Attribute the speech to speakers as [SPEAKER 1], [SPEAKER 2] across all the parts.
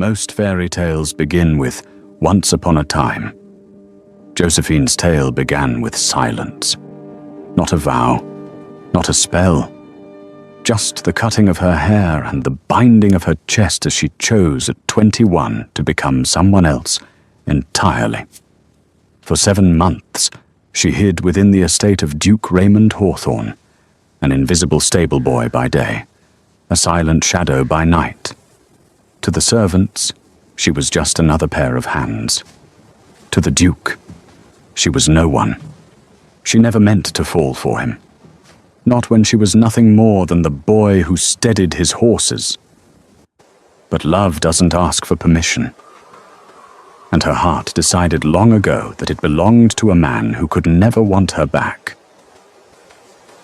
[SPEAKER 1] Most fairy tales begin with "once upon a time." Josephine's tale began with silence. Not a vow, not a spell. Just the cutting of her hair and the binding of her chest as she chose at 21 to become someone else entirely. For 7 months, she hid within the estate of Duke Raymond Hawthorne, an invisible stable boy by day, a silent shadow by night. To the servants, she was just another pair of hands. To the Duke, she was no one. She never meant to fall for him. Not when she was nothing more than the boy who steadied his horses. But love doesn't ask for permission. And her heart decided long ago that it belonged to a man who could never want her back.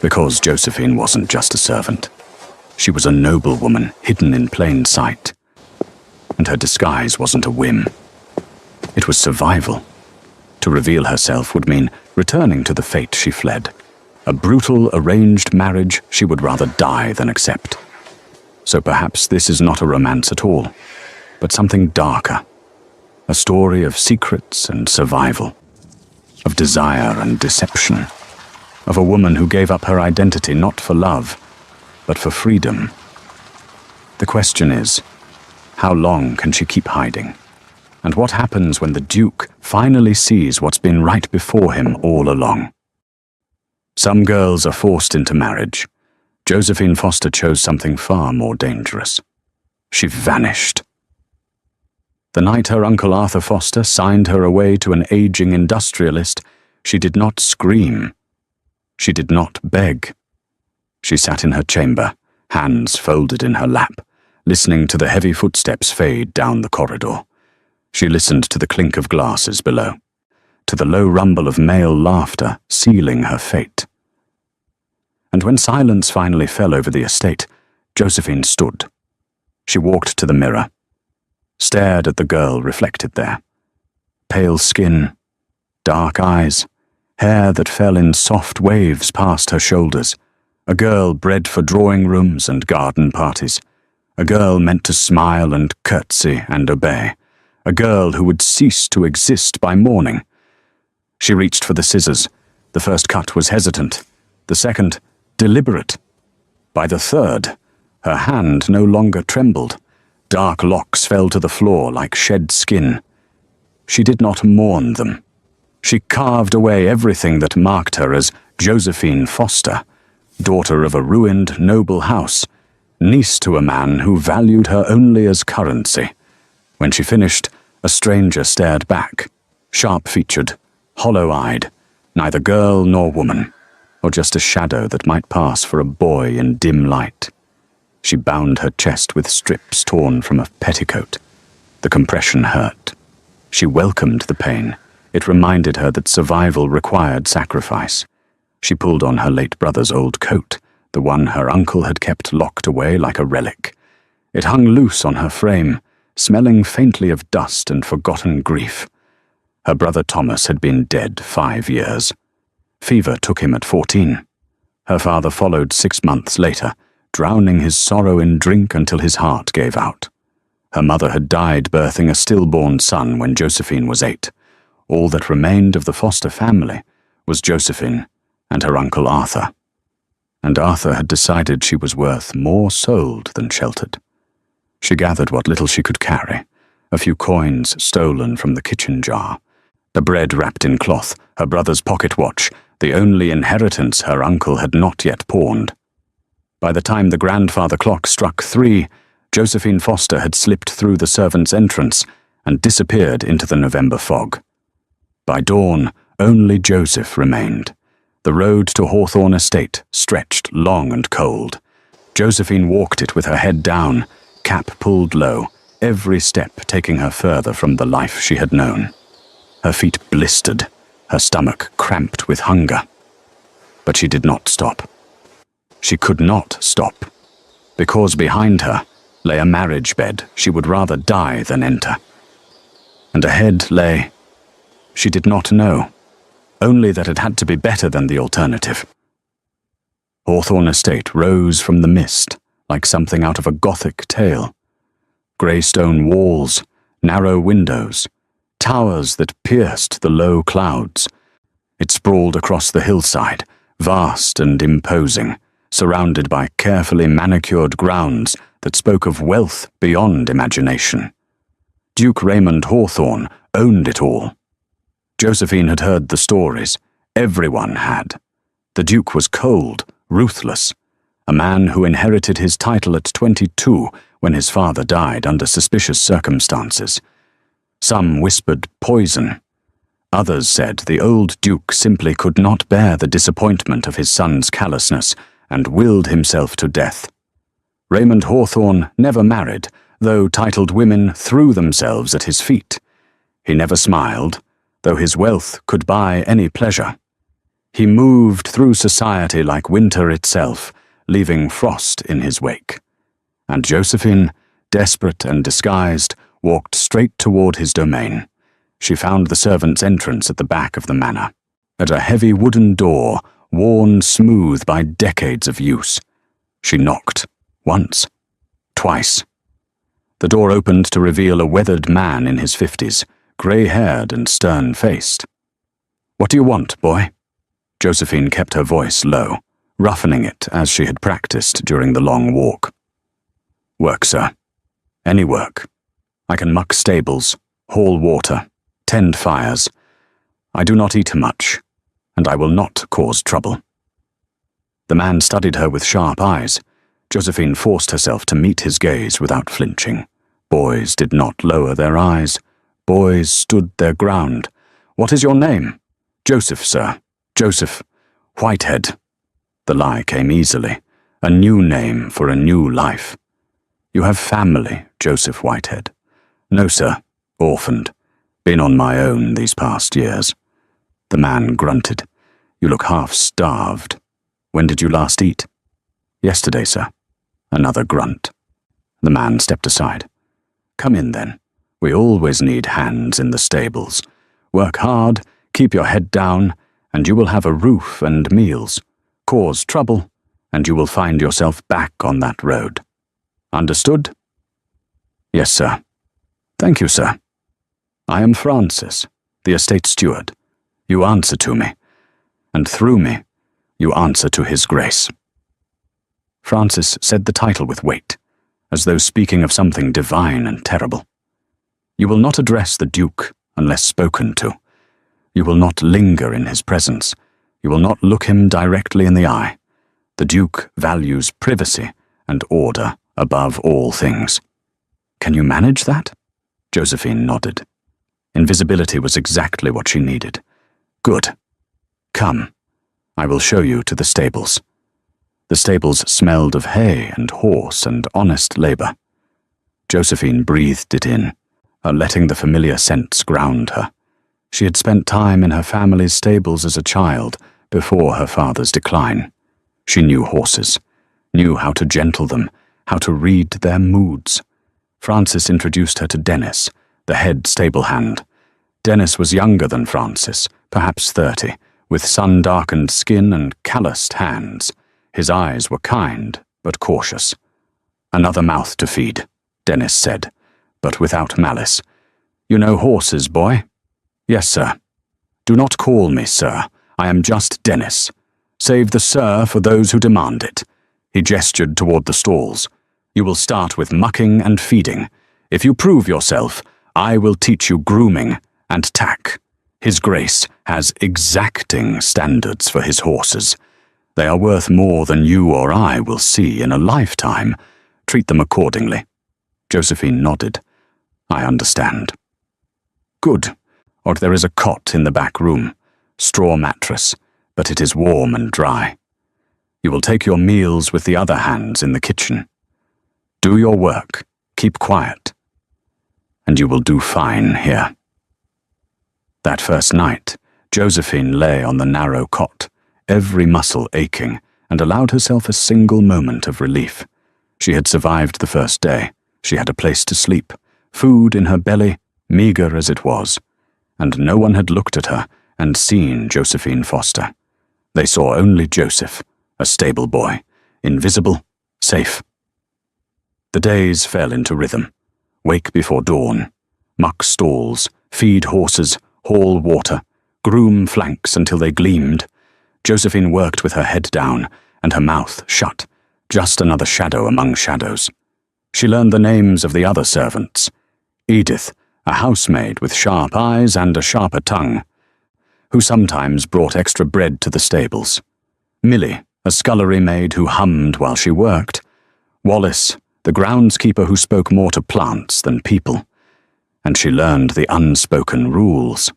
[SPEAKER 1] Because Josephine wasn't just a servant. She was a noble woman hidden in plain sight. And her disguise wasn't a whim. It was survival. To reveal herself would mean returning to the fate she fled. A brutal, arranged marriage she would rather die than accept. So perhaps this is not a romance at all, but something darker. A story of secrets and survival. Of desire and deception. Of a woman who gave up her identity not for love, but for freedom. The question is, how long can she keep hiding? And what happens when the Duke finally sees what's been right before him all along? Some girls are forced into marriage. Josephine Foster chose something far more dangerous. She vanished. The night her Uncle Arthur Foster signed her away to an aging industrialist, she did not scream. She did not beg. She sat in her chamber, hands folded in her lap, listening to the heavy footsteps fade down the corridor. She listened to the clink of glasses below, to the low rumble of male laughter sealing her fate. And when silence finally fell over the estate, Josephine stood. She walked to the mirror, stared at the girl reflected there. Pale skin, dark eyes, hair that fell in soft waves past her shoulders. A girl bred for drawing rooms and garden parties. A girl meant to smile and curtsy and obey. A girl who would cease to exist by morning. She reached for the scissors. The first cut was hesitant. The second, deliberate. By the third, her hand no longer trembled. Dark locks fell to the floor like shed skin. She did not mourn them. She carved away everything that marked her as Josephine Foster, daughter of a ruined noble house, niece to a man who valued her only as currency. When she finished, a stranger stared back, sharp-featured, hollow-eyed, neither girl nor woman, or just a shadow that might pass for a boy in dim light. She bound her chest with strips torn from a petticoat. The compression hurt. She welcomed the pain. It reminded her that survival required sacrifice. She pulled on her late brother's old coat, the one her uncle had kept locked away like a relic. It hung loose on her frame, smelling faintly of dust and forgotten grief. Her brother Thomas had been dead 5 years. Fever took him at 14. Her father followed 6 months later, drowning his sorrow in drink until his heart gave out. Her mother had died birthing a stillborn son when Josephine was 8. All that remained of the Foster family was Josephine and her Uncle Arthur. And Arthur had decided she was worth more sold than sheltered. She gathered what little she could carry, a few coins stolen from the kitchen jar, the bread wrapped in cloth, her brother's pocket watch, the only inheritance her uncle had not yet pawned. By the time the grandfather clock struck 3, Josephine Foster had slipped through the servants' entrance and disappeared into the November fog. By dawn, only Joseph remained. The road to Hawthorne Estate stretched long and cold. Josephine walked it with her head down, cap pulled low, every step taking her further from the life she had known. Her feet blistered, her stomach cramped with hunger. But she did not stop. She could not stop, because behind her lay a marriage bed she would rather die than enter. And ahead lay, she did not know, only that it had to be better than the alternative. Hawthorne Estate rose from the mist like something out of a Gothic tale. Grey stone walls, narrow windows, towers that pierced the low clouds. It sprawled across the hillside, vast and imposing, surrounded by carefully manicured grounds that spoke of wealth beyond imagination. Duke Raymond Hawthorne owned it all. Josephine had heard the stories. Everyone had. The Duke was cold, ruthless, a man who inherited his title at 22 when his father died under suspicious circumstances. Some whispered poison. Others said the old Duke simply could not bear the disappointment of his son's callousness and willed himself to death. Raymond Hawthorne never married, though titled women threw themselves at his feet. He never smiled, though his wealth could buy any pleasure. He moved through society like winter itself, leaving frost in his wake. And Josephine, desperate and disguised, walked straight toward his domain. She found the servants' entrance at the back of the manor. At a heavy wooden door, worn smooth by decades of use. She knocked, once, twice. The door opened to reveal a weathered man in his 50s, grey-haired and stern-faced. "What do you want, boy?" Josephine kept her voice low, roughening it as she had practiced during the long walk. "Work, sir. Any work. I can muck stables, haul water, tend fires. I do not eat much, and I will not cause trouble." The man studied her with sharp eyes. Josephine forced herself to meet his gaze without flinching. Boys did not lower their eyes. Boys stood their ground. "What is your name?" "Joseph, sir. Joseph Whitehead." The lie came easily. A new name for a new life. "You have family, Joseph Whitehead." "No, sir. Orphaned. Been on my own these past years." The man grunted. "You look half-starved. When did you last eat?" "Yesterday, sir." Another grunt. The man stepped aside. "Come in, then. We always need hands in the stables. Work hard, keep your head down, and you will have a roof and meals. Cause trouble, and you will find yourself back on that road. Understood?" "Yes, sir." "Thank you, sir. I am Francis, the estate steward. You answer to me, and through me, you answer to his grace." Francis said the title with weight, as though speaking of something divine and terrible. "You will not address the Duke unless spoken to. You will not linger in his presence. You will not look him directly in the eye. The Duke values privacy and order above all things." "Can you manage that?" Josephine nodded. Invisibility was exactly what she needed. "Good. Come, I will show you to the stables." The stables smelled of hay and horse and honest labor. Josephine breathed it in, letting the familiar scents ground her. She had spent time in her family's stables as a child, before her father's decline. She knew horses, knew how to gentle them, how to read their moods. Francis introduced her to Dennis, the head stable hand. Dennis was younger than Francis, perhaps 30, with sun-darkened skin and calloused hands. His eyes were kind, but cautious. "Another mouth to feed," Dennis said, but without malice. "You know horses, boy?" "Yes, sir." "Do not call me sir. I am just Dennis. Save the sir for those who demand it." He gestured toward the stalls. "You will start with mucking and feeding. If you prove yourself, I will teach you grooming and tack. His Grace has exacting standards for his horses. They are worth more than you or I will see in a lifetime. Treat them accordingly." Josephine nodded. "I understand." "Good. Or there is a cot in the back room. Straw mattress, but it is warm and dry. You will take your meals with the other hands in the kitchen. Do your work, keep quiet, and you will do fine here." That first night, Josephine lay on the narrow cot, every muscle aching, and allowed herself a single moment of relief. She had survived the first day. She had a place to sleep, food in her belly, meager as it was, and no one had looked at her and seen Josephine Foster. They saw only Joseph, a stable boy, invisible, safe. The days fell into rhythm. Wake before dawn, muck stalls, feed horses, haul water, groom flanks until they gleamed. Josephine worked with her head down and her mouth shut, just another shadow among shadows. She learned the names of the other servants. Edith, a housemaid with sharp eyes and a sharper tongue, who sometimes brought extra bread to the stables. Millie, a scullery maid who hummed while she worked. Wallace, the groundskeeper who spoke more to plants than people. And she learned the unspoken rules.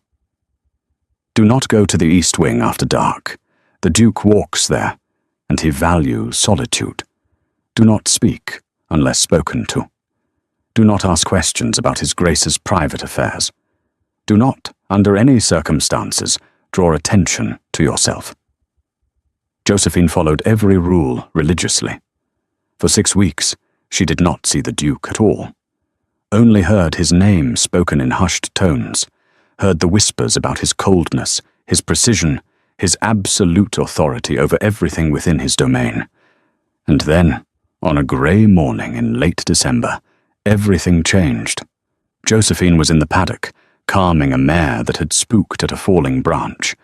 [SPEAKER 1] Do not go to the East Wing after dark. The Duke walks there, and he values solitude. Do not speak unless spoken to. Do not ask questions about His Grace's private affairs. Do not, under any circumstances, draw attention to yourself. Josephine followed every rule religiously. For 6 weeks, she did not see the Duke at all. Only heard his name spoken in hushed tones, heard the whispers about his coldness, his precision, his absolute authority over everything within his domain. And then, on a grey morning in late December, everything changed. Josephine was in the paddock, calming a mare that had spooked at a falling branch.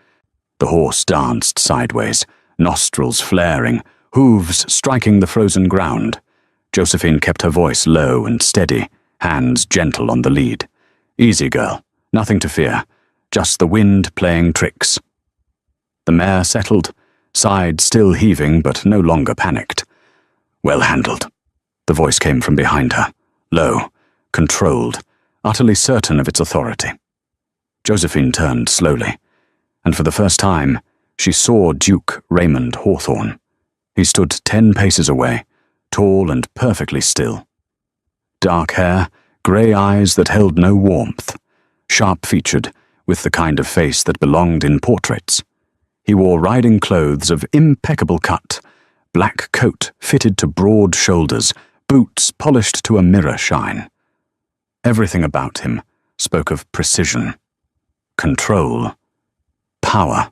[SPEAKER 1] The horse danced sideways, nostrils flaring, hooves striking the frozen ground. Josephine kept her voice low and steady, hands gentle on the lead. Easy, girl. Nothing to fear. Just the wind playing tricks. The mare settled, side still heaving but no longer panicked. Well handled. The voice came from behind her, low, controlled, utterly certain of its authority. Josephine turned slowly, and for the first time, she saw Duke Raymond Hawthorne. He stood 10 paces away, tall and perfectly still. Dark hair, grey eyes that held no warmth, sharp-featured, with the kind of face that belonged in portraits. He wore riding clothes of impeccable cut, black coat fitted to broad shoulders, boots polished to a mirror shine. Everything about him spoke of precision, control, power.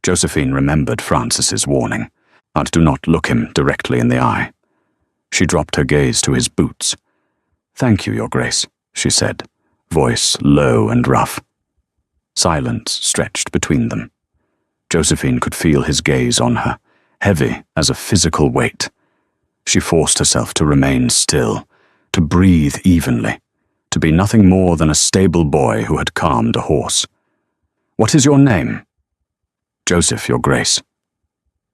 [SPEAKER 1] Josephine remembered Francis's warning, and do not look him directly in the eye. She dropped her gaze to his boots. "Thank you, Your Grace," she said, voice low and rough. Silence stretched between them. Josephine could feel his gaze on her, heavy as a physical weight. She forced herself to remain still, to breathe evenly, to be nothing more than a stable boy who had calmed a horse. "What is your name?" "Joseph, Your Grace."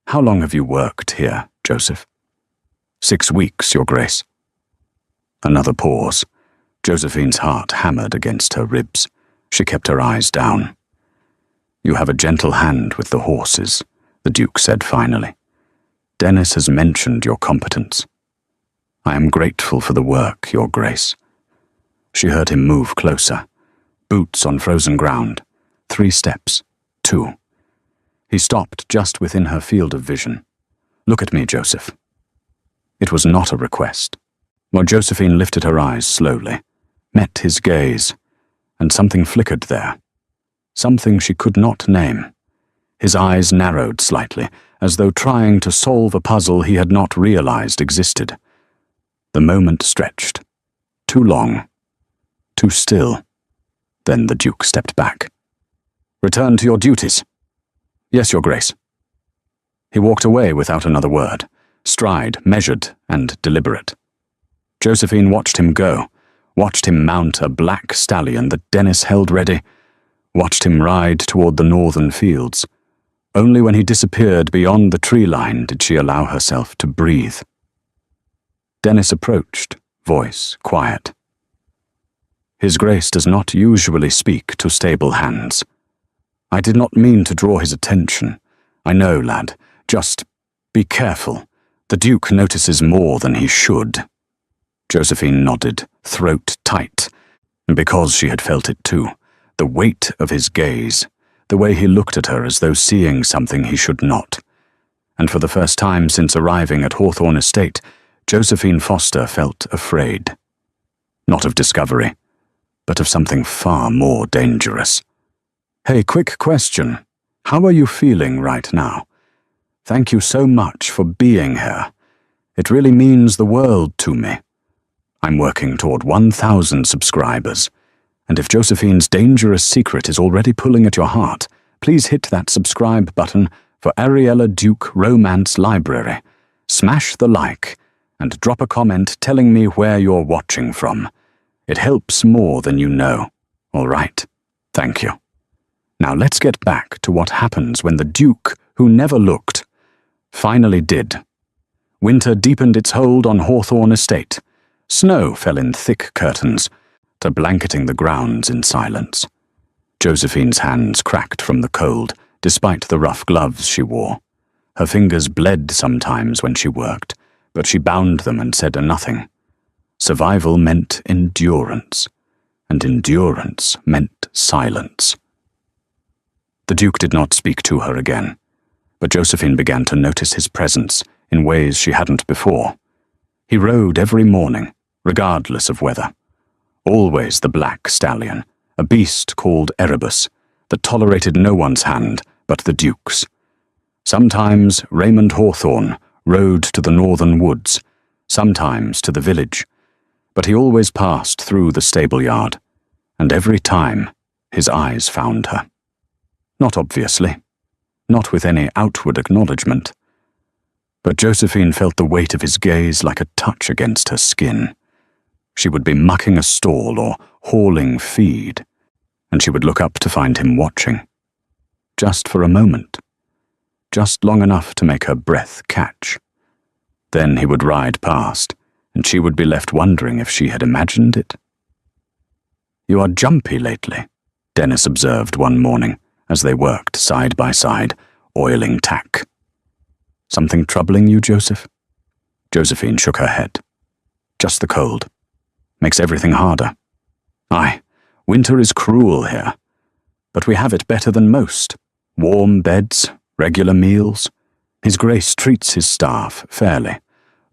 [SPEAKER 1] "How long have you worked here, Joseph?" 6 weeks, Your Grace." Another pause. Josephine's heart hammered against her ribs. She kept her eyes down. "You have a gentle hand with the horses," the Duke said finally. "Dennis has mentioned your competence. I am grateful for the work, Your Grace." She heard him move closer. Boots on frozen ground. 3 steps. 2. He stopped just within her field of vision. "Look at me, Joseph." It was not a request. While Josephine lifted her eyes slowly, met his gaze, and something flickered there. Something she could not name. His eyes narrowed slightly, as though trying to solve a puzzle he had not realized existed. The moment stretched. Too long. Too still. Then the Duke stepped back. "Return to your duties." "Yes, Your Grace." He walked away without another word, stride measured and deliberate. Josephine watched him go, watched him mount a black stallion that Dennis held ready, watched him ride toward the northern fields. Only when he disappeared beyond the tree line did she allow herself to breathe. Dennis approached, voice quiet. "His Grace does not usually speak to stable hands. I did not mean to draw his attention. I know, lad. Just be careful. The Duke notices more than he should." Josephine nodded, throat tight, and because she had felt it too, the weight of his gaze, the way he looked at her as though seeing something he should not. And for the first time since arriving at Hawthorne Estate, Josephine Foster felt afraid. Not of discovery, but of something far more dangerous. "Hey, quick question. How are you feeling right now? Thank you so much for being here. It really means the world to me. I'm working toward 1,000 subscribers, and if Josephine's dangerous secret is already pulling at your heart, please hit that subscribe button for Ariella Duke Romance Library. Smash the like, and drop a comment telling me where you're watching from. It helps more than you know. All right, thank you. Now let's get back to what happens when the Duke, who never looked, finally did. Winter deepened its hold on Hawthorne Estate. Snow fell in thick curtains, to blanketing the grounds in silence. Josephine's hands cracked from the cold, despite the rough gloves she wore. Her fingers bled sometimes when she worked, but she bound them and said nothing. Survival meant endurance, and endurance meant silence. The Duke did not speak to her again, but Josephine began to notice his presence in ways she hadn't before. He rode every morning, regardless of weather. Always the black stallion, a beast called Erebus, that tolerated no one's hand but the Duke's. Sometimes Raymond Hawthorne rode to the northern woods, sometimes to the village, but he always passed through the stable yard, and every time his eyes found her. Not obviously, not with any outward acknowledgement, but Josephine felt the weight of his gaze like a touch against her skin. She would be mucking a stall or hauling feed, and she would look up to find him watching. Just for a moment. Just long enough to make her breath catch. Then he would ride past, and she would be left wondering if she had imagined it. "You are jumpy lately," Dennis observed one morning as they worked side by side, oiling tack. "Something troubling you, Joseph?" Josephine shook her head. "Just the cold. Makes everything harder. Aye, winter is cruel here, but we have it better than most. Warm beds, regular meals. His Grace treats his staff fairly,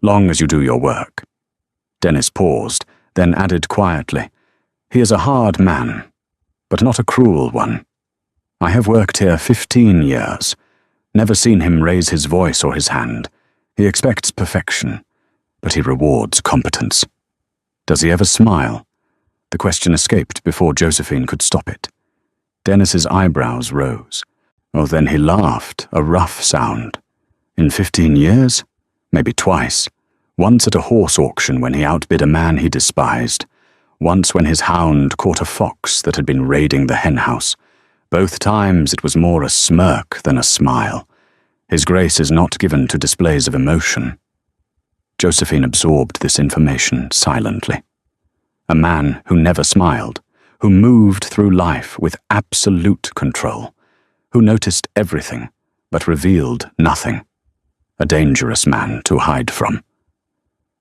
[SPEAKER 1] long as you do your work." Dennis paused, then added quietly, "He is a hard man, but not a cruel one. I have worked here 15 years, never seen him raise his voice or his hand. He expects perfection, but he rewards competence. Does he ever smile?" The question escaped before Josephine could stop it. Dennis's eyebrows rose. Oh, then he laughed, a rough sound. In 15 years? Maybe twice. Once at a horse auction when he outbid a man he despised. Once when his hound caught a fox that had been raiding the henhouse. Both times it was more a smirk than a smile. His Grace is not given to displays of emotion. Josephine absorbed this information silently. A man who never smiled, who moved through life with absolute control, who noticed everything but revealed nothing. A dangerous man to hide from.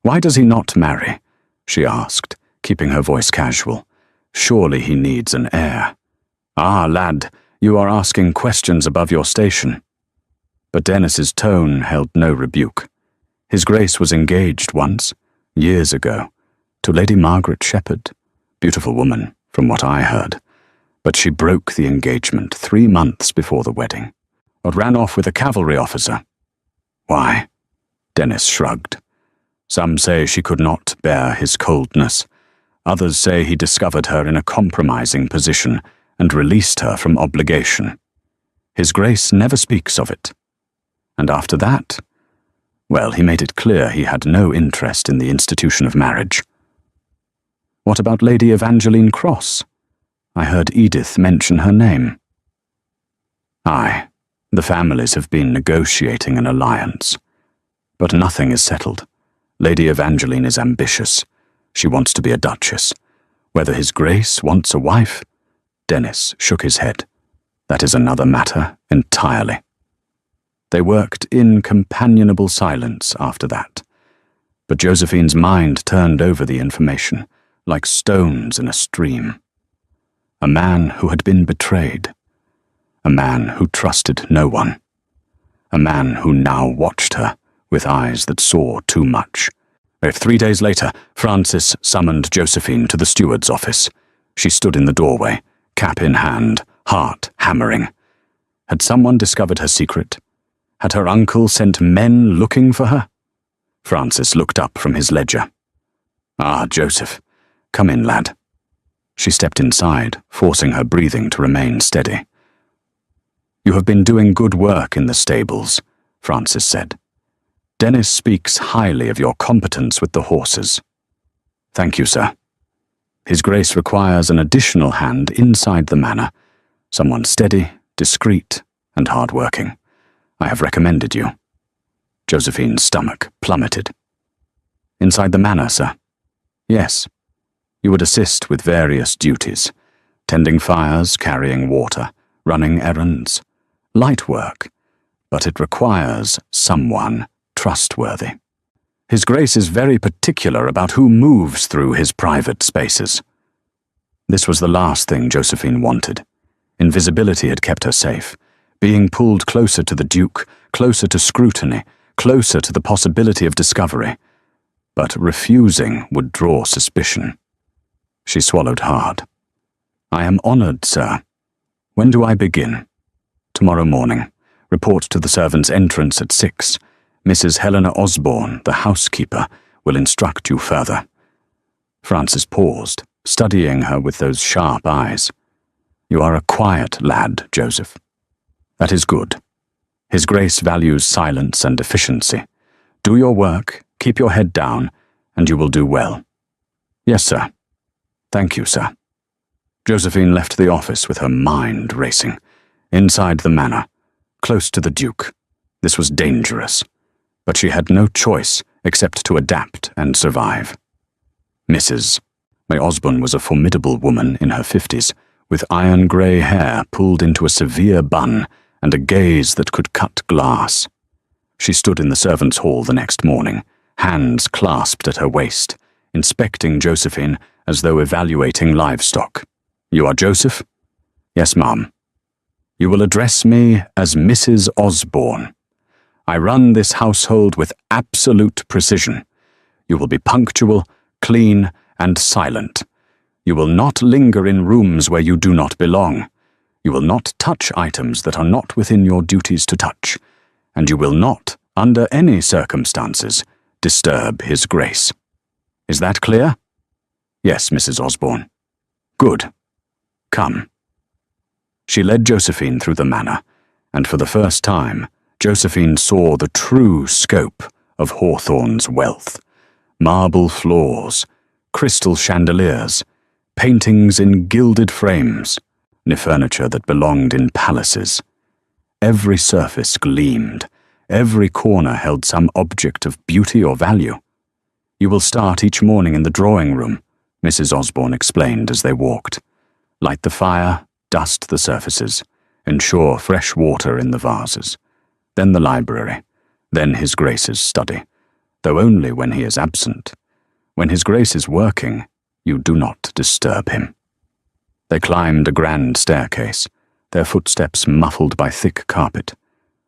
[SPEAKER 1] "Why does he not marry?" she asked, keeping her voice casual. "Surely he needs an heir." "Ah, lad, you are asking questions above your station." But Dennis's tone held no rebuke. His Grace was engaged once, years ago, to Lady Margaret Shepherd, beautiful woman, from what I heard. But she broke the engagement 3 months before the wedding, or ran off with a cavalry officer. "Why?" Dennis shrugged. "Some say she could not bear his coldness. Others say he discovered her in a compromising position and released her from obligation. His Grace never speaks of it. And after that, well, he made it clear he had no interest in the institution of marriage." "What about Lady Evangeline Cross? I heard Edith mention her name." "Aye, the families have been negotiating an alliance. But nothing is settled. Lady Evangeline is ambitious. She wants to be a duchess. Whether His Grace wants a wife?" Dennis shook his head. "That is another matter entirely." They worked in companionable silence after that, but Josephine's mind turned over the information, like stones in a stream. A man who had been betrayed. A man who trusted no one. A man who now watched her with eyes that saw too much. 3 days later, Francis summoned Josephine to the steward's office. She stood in the doorway, cap in hand, heart hammering. Had someone discovered her secret? Had her uncle sent men looking for her? Francis looked up from his ledger. "Ah, Joseph. Come in, lad." She stepped inside, forcing her breathing to remain steady. "You have been doing good work in the stables," Francis said. "Dennis speaks highly of your competence with the horses." "Thank you, sir. His Grace requires an additional hand inside the manor, someone steady, discreet, and hard-working. I have recommended you." Josephine's stomach plummeted. "Inside the manor, sir?" "Yes. You would assist with various duties, tending fires, carrying water, running errands. Light work, but it requires someone trustworthy. His Grace is very particular about who moves through his private spaces." This was the last thing Josephine wanted. Invisibility had kept her safe. Being pulled closer to the Duke, closer to scrutiny, closer to the possibility of discovery. But refusing would draw suspicion. She swallowed hard. "I am honored, sir. When do I begin?" "Tomorrow morning. Report to the servants' entrance at 6. Mrs. Helena Osborne, the housekeeper, will instruct you further." Francis paused, studying her with those sharp eyes. "You are a quiet lad, Joseph. That is good. His Grace values silence and efficiency. Do your work, keep your head down, and you will do well." "Yes, sir." "Thank you, sir." Josephine left the office with her mind racing. Inside the manor, close to the Duke. This was dangerous, but she had no choice except to adapt and survive. Mrs. May Osborne was a formidable woman in her 50s, with iron-grey hair pulled into a severe bun and a gaze that could cut glass. She stood in the servants' hall the next morning, hands clasped at her waist, inspecting Josephine as though evaluating livestock. "You are Joseph?" "Yes, ma'am." "You will address me as Mrs. Osborne. I run this household with absolute precision. You will be punctual, clean, and silent. You will not linger in rooms where you do not belong. You will not touch items that are not within your duties to touch. And you will not, under any circumstances, disturb His Grace. Is that clear?" "Yes, Mrs. Osborne." "Good. Come." She led Josephine through the manor, and for the first time, Josephine saw the true scope of Hawthorne's wealth. Marble floors, crystal chandeliers, paintings in gilded frames, furniture that belonged in palaces. Every surface gleamed, every corner held some object of beauty or value. "You will start each morning in the drawing room," Mrs. Osborne explained as they walked. "Light the fire, dust the surfaces, ensure fresh water in the vases. Then the library, then His Grace's study, though only when he is absent. When His Grace is working, you do not disturb him." They climbed a grand staircase, their footsteps muffled by thick carpet.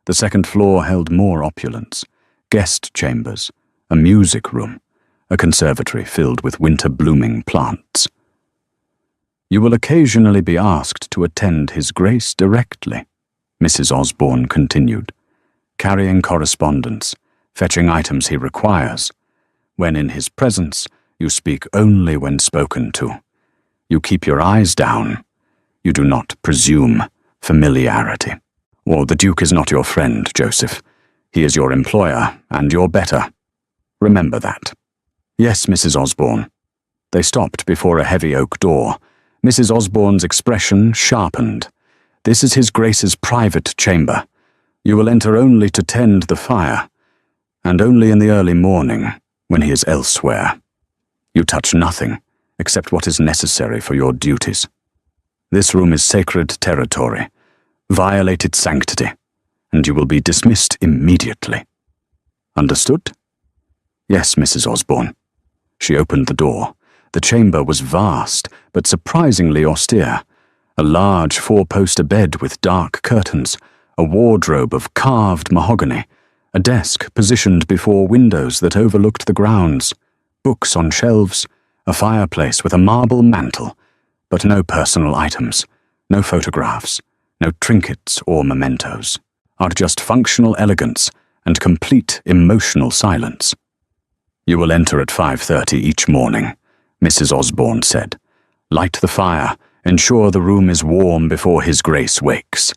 [SPEAKER 1] The second floor held more opulence, guest chambers, a music room, a conservatory filled with winter-blooming plants. "You will occasionally be asked to attend His Grace directly," Mrs. Osborne continued, "carrying correspondence, fetching items he requires. When in his presence, you speak only when spoken to. You keep your eyes down. You do not presume familiarity. Or the Duke is not your friend, Joseph. He is your employer, and your better. Remember that." "Yes, Mrs. Osborne." They stopped before a heavy oak door. Mrs. Osborne's expression sharpened. "This is His Grace's private chamber. You will enter only to tend the fire, and only in the early morning, when he is elsewhere. You touch nothing, except what is necessary for your duties. This room is sacred territory. Violate its sanctity, and you will be dismissed immediately. Understood?" "Yes, Mrs. Osborne." She opened the door. The chamber was vast, but surprisingly austere. A large four-poster bed with dark curtains, a wardrobe of carved mahogany, a desk positioned before windows that overlooked the grounds, books on shelves, a fireplace with a marble mantel, but no personal items, no photographs, no trinkets or mementos, are just functional elegance and complete emotional silence. "You will enter at 5:30 each morning," Mrs. Osborne said. "Light the fire, ensure the room is warm before His Grace wakes.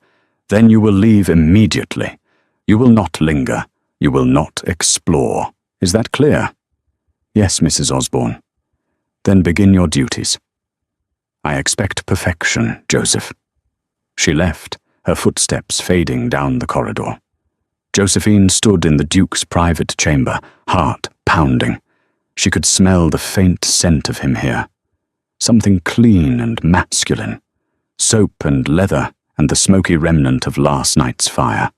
[SPEAKER 1] Then you will leave immediately. You will not linger. You will not explore. Is that clear?" "Yes, Mrs. Osborne." "Then begin your duties." "I expect perfection, Joseph." She left, her footsteps fading down the corridor. Josephine stood in the Duke's private chamber, heart pounding. She could smell the faint scent of him here. Something clean and masculine. Soap and leather and the smoky remnant of last night's fire.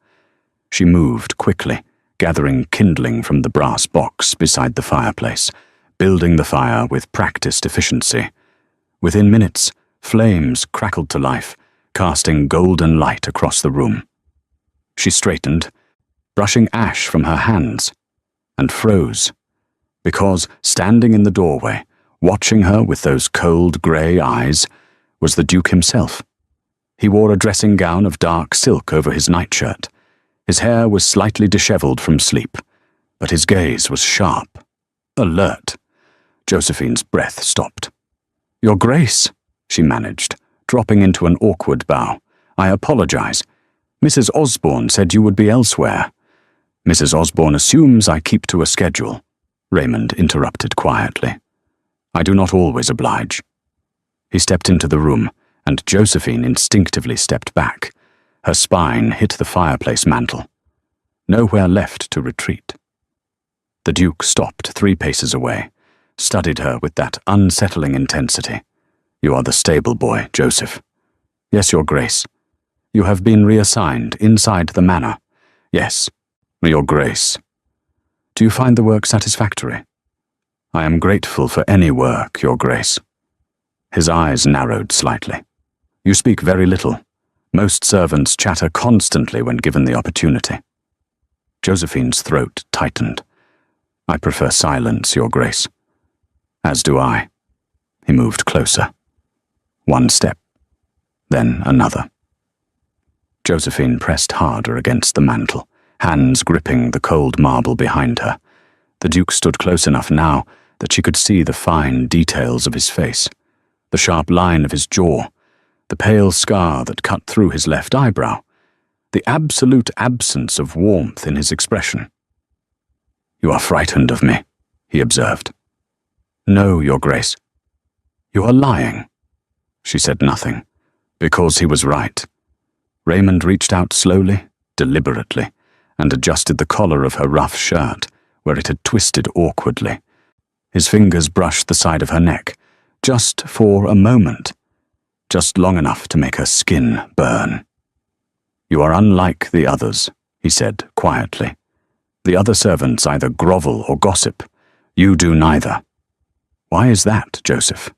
[SPEAKER 1] She moved quickly, gathering kindling from the brass box beside the fireplace, building the fire with practiced efficiency. Within minutes, flames crackled to life, casting golden light across the room. She straightened, brushing ash from her hands, and froze, because standing in the doorway, watching her with those cold grey eyes, was the Duke himself. He wore a dressing gown of dark silk over his nightshirt. His hair was slightly dishevelled from sleep, but his gaze was sharp, alert. Josephine's breath stopped. "Your Grace," she managed, dropping into an awkward bow. "I apologize. Mrs. Osborne said you would be elsewhere." "Mrs. Osborne assumes I keep to a schedule," Raymond interrupted quietly. "I do not always oblige." He stepped into the room, and Josephine instinctively stepped back. Her spine hit the fireplace mantel. Nowhere left to retreat. The Duke stopped 3 paces away, studied her with that unsettling intensity. "You are the stable boy, Joseph." "Yes, Your Grace." "You have been reassigned inside the manor." "Yes, Your Grace." "Do you find the work satisfactory?" "I am grateful for any work, Your Grace." His eyes narrowed slightly. "You speak very little. Most servants chatter constantly when given the opportunity." Josephine's throat tightened. "I prefer silence, Your Grace." "As do I." He moved closer. 1 step, then another. Josephine pressed harder against the mantel, hands gripping the cold marble behind her. The Duke stood close enough now that she could see the fine details of his face, the sharp line of his jaw, the pale scar that cut through his left eyebrow, the absolute absence of warmth in his expression. "You are frightened of me," he observed. "No, Your Grace." "You are lying." She said nothing, because he was right. Raymond reached out slowly, deliberately, and adjusted the collar of her rough shirt, where it had twisted awkwardly. His fingers brushed the side of her neck, just for a moment, just long enough to make her skin burn. "You are unlike the others," he said quietly. "The other servants either grovel or gossip. You do neither." "Why is that, Joseph?"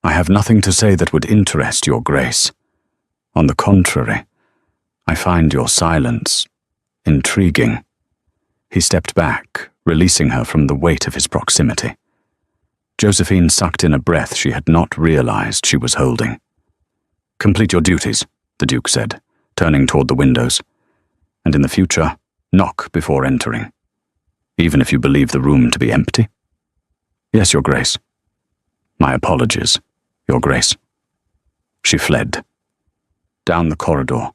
[SPEAKER 1] "I have nothing to say that would interest Your Grace. On the contrary, I find your silence intriguing." He stepped back, releasing her from the weight of his proximity. Josephine sucked in a breath she had not realized she was holding. "Complete your duties," the Duke said, turning toward the windows. "And in the future, knock before entering. Even if you believe the room to be empty." "Yes, Your Grace." "My apologies, Your Grace." She fled. Down the corridor,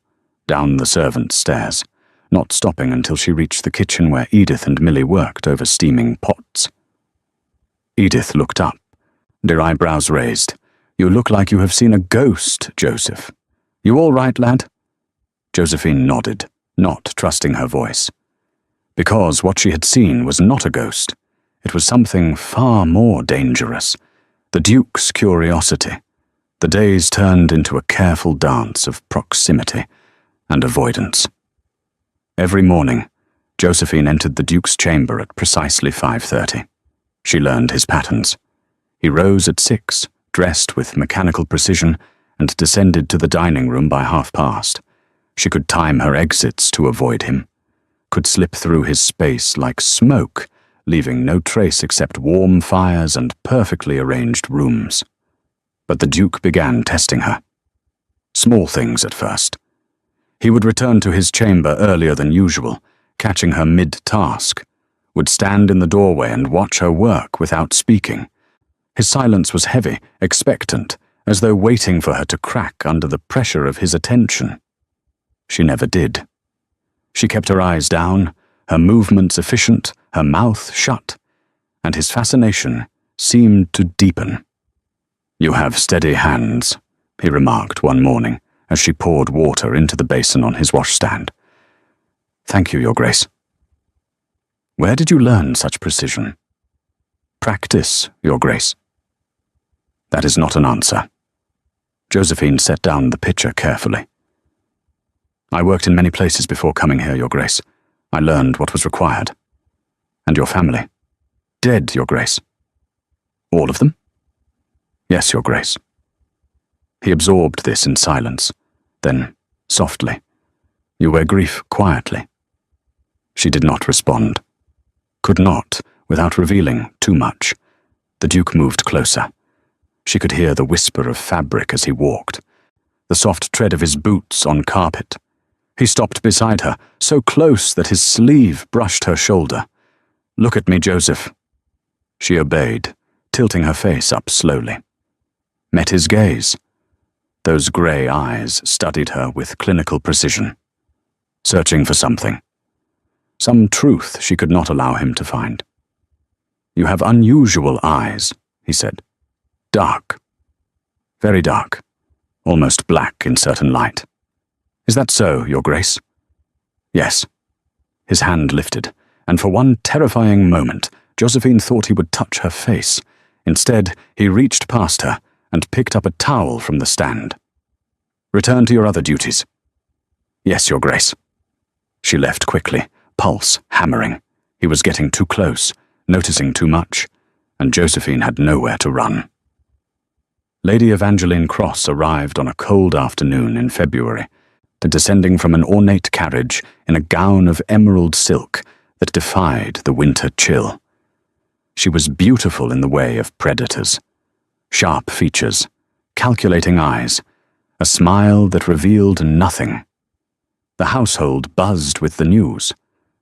[SPEAKER 1] down the servants' stairs, not stopping until she reached the kitchen where Edith and Millie worked over steaming pots. Edith looked up, their eyebrows raised. "You look like you have seen a ghost, Joseph. You all right, lad?" Josephine nodded, not trusting her voice. Because what she had seen was not a ghost. It was something far more dangerous. The Duke's curiosity. The days turned into a careful dance of proximity and avoidance. Every morning, Josephine entered the Duke's chamber at precisely 5:30. She learned his patterns. He rose at 6, dressed with mechanical precision, and descended to the dining room by 5:30. She could time her exits to avoid him, could slip through his space like smoke, leaving no trace except warm fires and perfectly arranged rooms. But the Duke began testing her. Small things at first. He would return to his chamber earlier than usual, catching her mid-task. would stand in the doorway and watch her work without speaking. His silence was heavy, expectant, as though waiting for her to crack under the pressure of his attention. She never did. She kept her eyes down, her movements efficient, her mouth shut, and his fascination seemed to deepen. "You have steady hands," he remarked one morning as she poured water into the basin on his washstand. "Thank you, Your Grace." "Where did you learn such precision?" "Practice, Your Grace." "That is not an answer." Josephine set down the pitcher carefully. "I worked in many places before coming here, Your Grace. I learned what was required. And your family?" "Dead, Your Grace." "All of them?" "Yes, Your Grace." He absorbed this in silence. Then, softly, "You wear grief quietly." She did not respond. Could not, without revealing too much. The Duke moved closer. She could hear the whisper of fabric as he walked, the soft tread of his boots on carpet. He stopped beside her, so close that his sleeve brushed her shoulder. "Look at me, Joseph." She obeyed, tilting her face up slowly. Met his gaze. Those grey eyes studied her with clinical precision, searching for something. Some truth she could not allow him to find. "You have unusual eyes," he said. "Dark. Very dark. Almost black in certain light. Is that so, Your Grace?" "Yes." His hand lifted, and for one terrifying moment, Josephine thought he would touch her face. Instead, he reached past her and picked up a towel from the stand. "Return to your other duties." "Yes, Your Grace." She left quickly, pulse hammering. He was getting too close, noticing too much, and Josephine had nowhere to run. Lady Evangeline Cross arrived on a cold afternoon in February, descending from an ornate carriage in a gown of emerald silk that defied the winter chill. She was beautiful in the way of predators. Sharp features, calculating eyes, a smile that revealed nothing. The household buzzed with the news.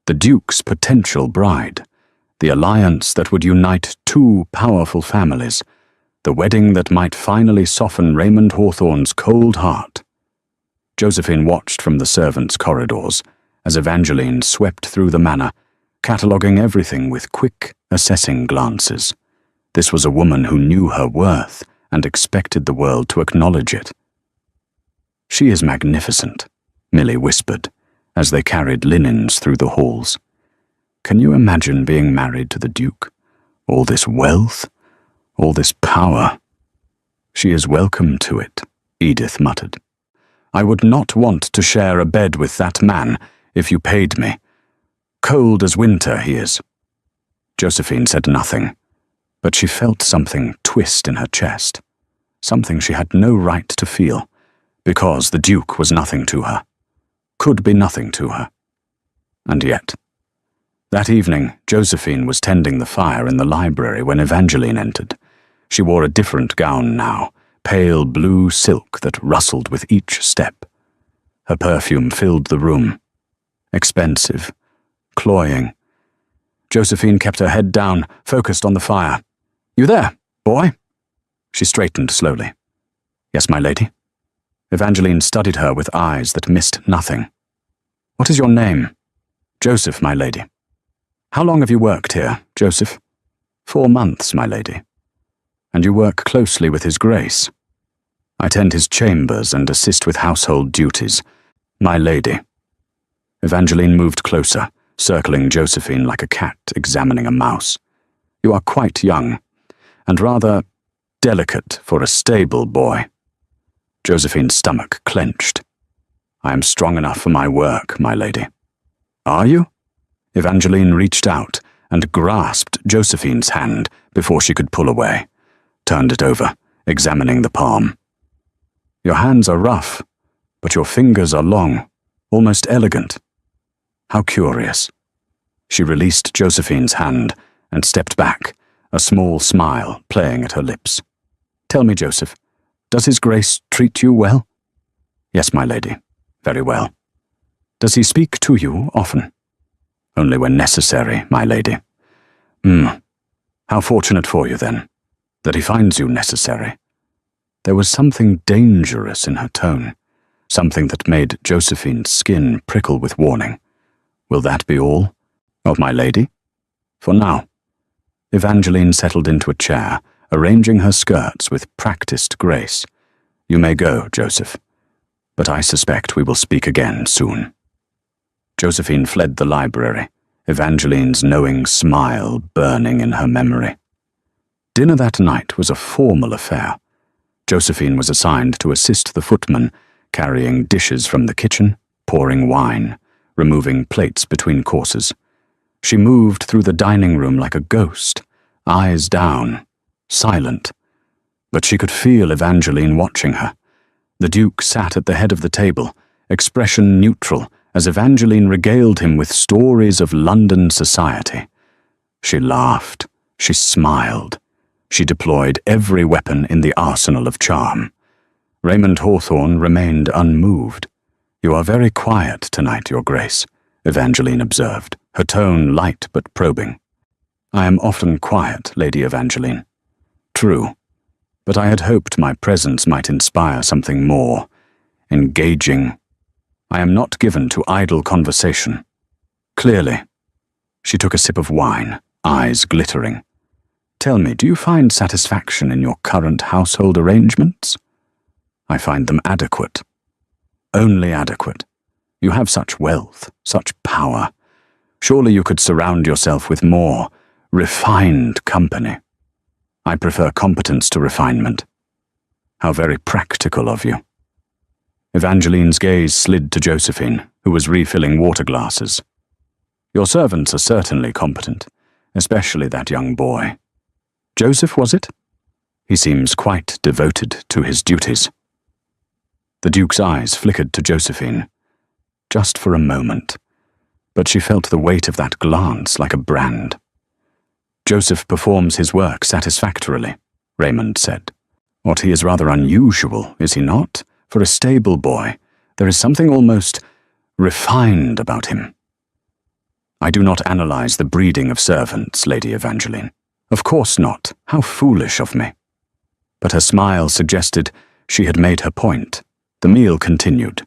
[SPEAKER 1] The Duke's potential bride, the alliance that would unite two powerful families, the wedding that might finally soften Raymond Hawthorne's cold heart. Josephine watched from the servants' corridors as Evangeline swept through the manor, cataloguing everything with quick, assessing glances. This was a woman who knew her worth and expected the world to acknowledge it. "She is magnificent," Millie whispered, as they carried linens through the halls. "Can you imagine being married to the Duke? All this wealth, all this power." "She is welcome to it," Edith muttered. "I would not want to share a bed with that man if you paid me. Cold as winter he is." Josephine said nothing, but she felt something twist in her chest, something she had no right to feel, because the Duke was nothing to her, could be nothing to her. And yet, that evening, Josephine was tending the fire in the library when Evangeline entered. She wore a different gown now, pale blue silk that rustled with each step. Her perfume filled the room. Expensive, cloying. Josephine kept her head down, focused on the fire. "You there, boy?" She straightened slowly. "Yes, my lady." Evangeline studied her with eyes that missed nothing. "What is your name?" "Joseph, my lady." "How long have you worked here, Joseph?" 4 months, my lady." "And you work closely with His Grace?" "I tend his chambers and assist with household duties, my lady." Evangeline moved closer, circling Josephine like a cat examining a mouse. "You are quite young, and rather delicate for a stable boy." Josephine's stomach clenched. "I am strong enough for my work, my lady." "Are you?" Evangeline reached out and grasped Josephine's hand before she could pull away, turned it over, examining the palm. "Your hands are rough, but your fingers are long, almost elegant. How curious." She released Josephine's hand and stepped back, a small smile playing at her lips. "Tell me, Joseph, does His Grace treat you well?" "Yes, my lady, very well." "Does he speak to you often?" "Only when necessary, my lady." How fortunate for you, then, that he finds you necessary. There was something dangerous in her tone, something that made Josephine's skin prickle with warning. Will that be all? Of my lady? For now. Evangeline settled into a chair, arranging her skirts with practiced grace. You may go, Joseph, but I suspect we will speak again soon. Josephine fled the library, Evangeline's knowing smile burning in her memory. Dinner that night was a formal affair. Josephine was assigned to assist the footman, carrying dishes from the kitchen, pouring wine, removing plates between courses. She moved through the dining room like a ghost, eyes down, silent. But she could feel Evangeline watching her. The Duke sat at the head of the table, expression neutral, as Evangeline regaled him with stories of London society. She laughed, she smiled, she deployed every weapon in the arsenal of charm. Raymond Hawthorne remained unmoved. You are very quiet tonight, Your Grace, Evangeline observed, her tone light but probing. I am often quiet, Lady Evangeline. True, but I had hoped my presence might inspire something more engaging. I am not given to idle conversation. Clearly. She took a sip of wine, eyes glittering. Tell me, do you find satisfaction in your current household arrangements? I find them adequate. Only adequate. You have such wealth, such power. Surely you could surround yourself with more refined company. I prefer competence to refinement. How very practical of you. Evangeline's gaze slid to Josephine, who was refilling water glasses. Your servants are certainly competent, especially that young boy. Joseph, was it? He seems quite devoted to his duties. The Duke's eyes flickered to Josephine, just for a moment, but she felt the weight of that glance like a brand. Joseph performs his work satisfactorily, Raymond said. What he is rather unusual, is he not? For a stable boy, there is something almost refined about him. I do not analyze the breeding of servants, Lady Evangeline. Of course not. How foolish of me. But her smile suggested she had made her point. The meal continued.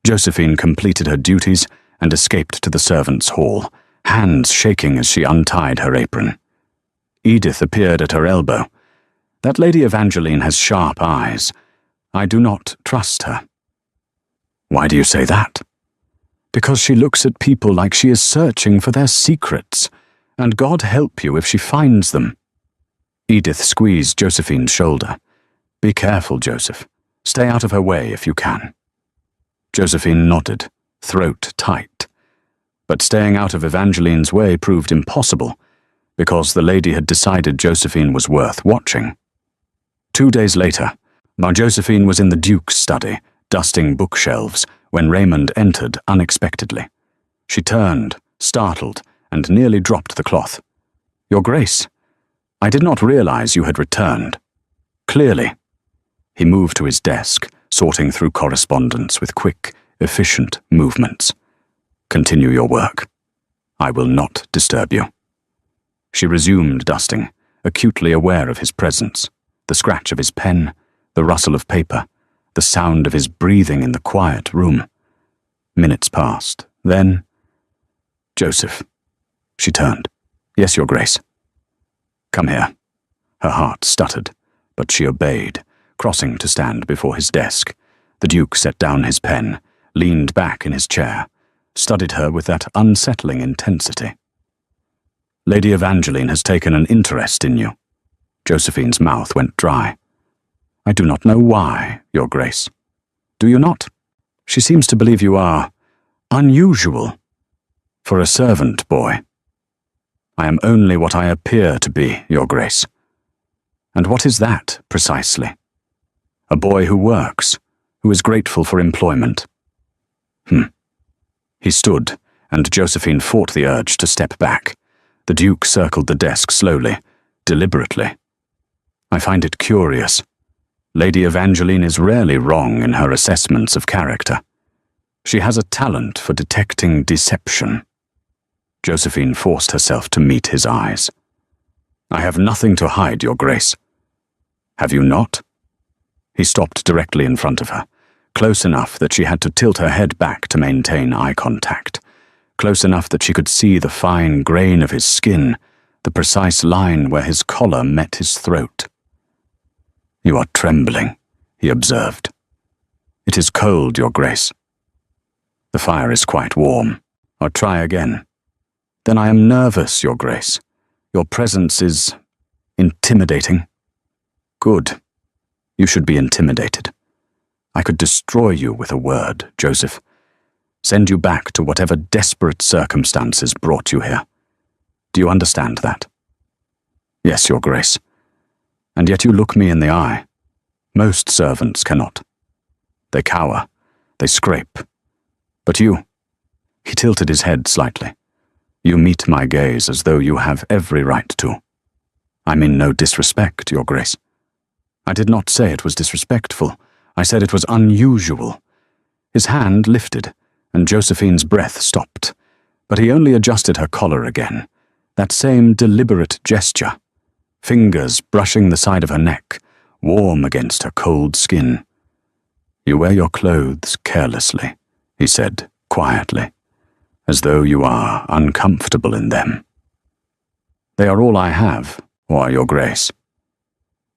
[SPEAKER 1] Josephine completed her duties and escaped to the servants' hall, hands shaking as she untied her apron. Edith appeared at her elbow. That Lady Evangeline has sharp eyes. I do not trust her. Why do you say that? Because she looks at people like she is searching for their secrets, and God help you if she finds them. Edith squeezed Josephine's shoulder. Be careful, Joseph. Stay out of her way if you can. Josephine nodded, throat tight. But staying out of Evangeline's way proved impossible, because the lady had decided Josephine was worth watching. 2 days later, while Josephine was in the Duke's study, dusting bookshelves, when Raymond entered unexpectedly. She turned, startled, and nearly dropped the cloth. Your Grace, I did not realize you had returned. Clearly. He moved to his desk, sorting through correspondence with quick, efficient movements. Continue your work. I will not disturb you. She resumed dusting, acutely aware of his presence, the scratch of his pen, the rustle of paper, the sound of his breathing in the quiet room. Minutes passed. Then, Joseph. She turned. Yes, Your Grace. Come here. Her heart stuttered, but she obeyed, crossing to stand before his desk. The Duke set down his pen, leaned back in his chair, studied her with that unsettling intensity. Lady Evangeline has taken an interest in you. Josephine's mouth went dry. I do not know why, Your Grace. Do you not? She seems to believe you are unusual for a servant boy. I am only what I appear to be, Your Grace. And what is that, precisely? A boy who works, who is grateful for employment. He stood, and Josephine fought the urge to step back. The Duke circled the desk slowly, deliberately. I find it curious. Lady Evangeline is rarely wrong in her assessments of character. She has a talent for detecting deception. Josephine forced herself to meet his eyes. I have nothing to hide, Your Grace. Have you not? He stopped directly in front of her, close enough that she had to tilt her head back to maintain eye contact, close enough that she could see the fine grain of his skin, the precise line where his collar met his throat. You are trembling, he observed. It is cold, Your Grace. The fire is quite warm. Or try again. Then I am nervous, Your Grace. Your presence is intimidating. Good. You should be intimidated. I could destroy you with a word, Joseph. Send you back to whatever desperate circumstances brought you here. Do you understand that? Yes, Your Grace. And yet you look me in the eye. Most servants cannot. They cower. They scrape. But you, he tilted his head slightly. You meet my gaze as though you have every right to. I mean no disrespect, Your Grace. I did not say it was disrespectful. I said it was unusual. His hand lifted, and Josephine's breath stopped, but he only adjusted her collar again, that same deliberate gesture, fingers brushing the side of her neck, warm against her cold skin. You wear your clothes carelessly, he said quietly, as though you are uncomfortable in them. They are all I have, or Your Grace.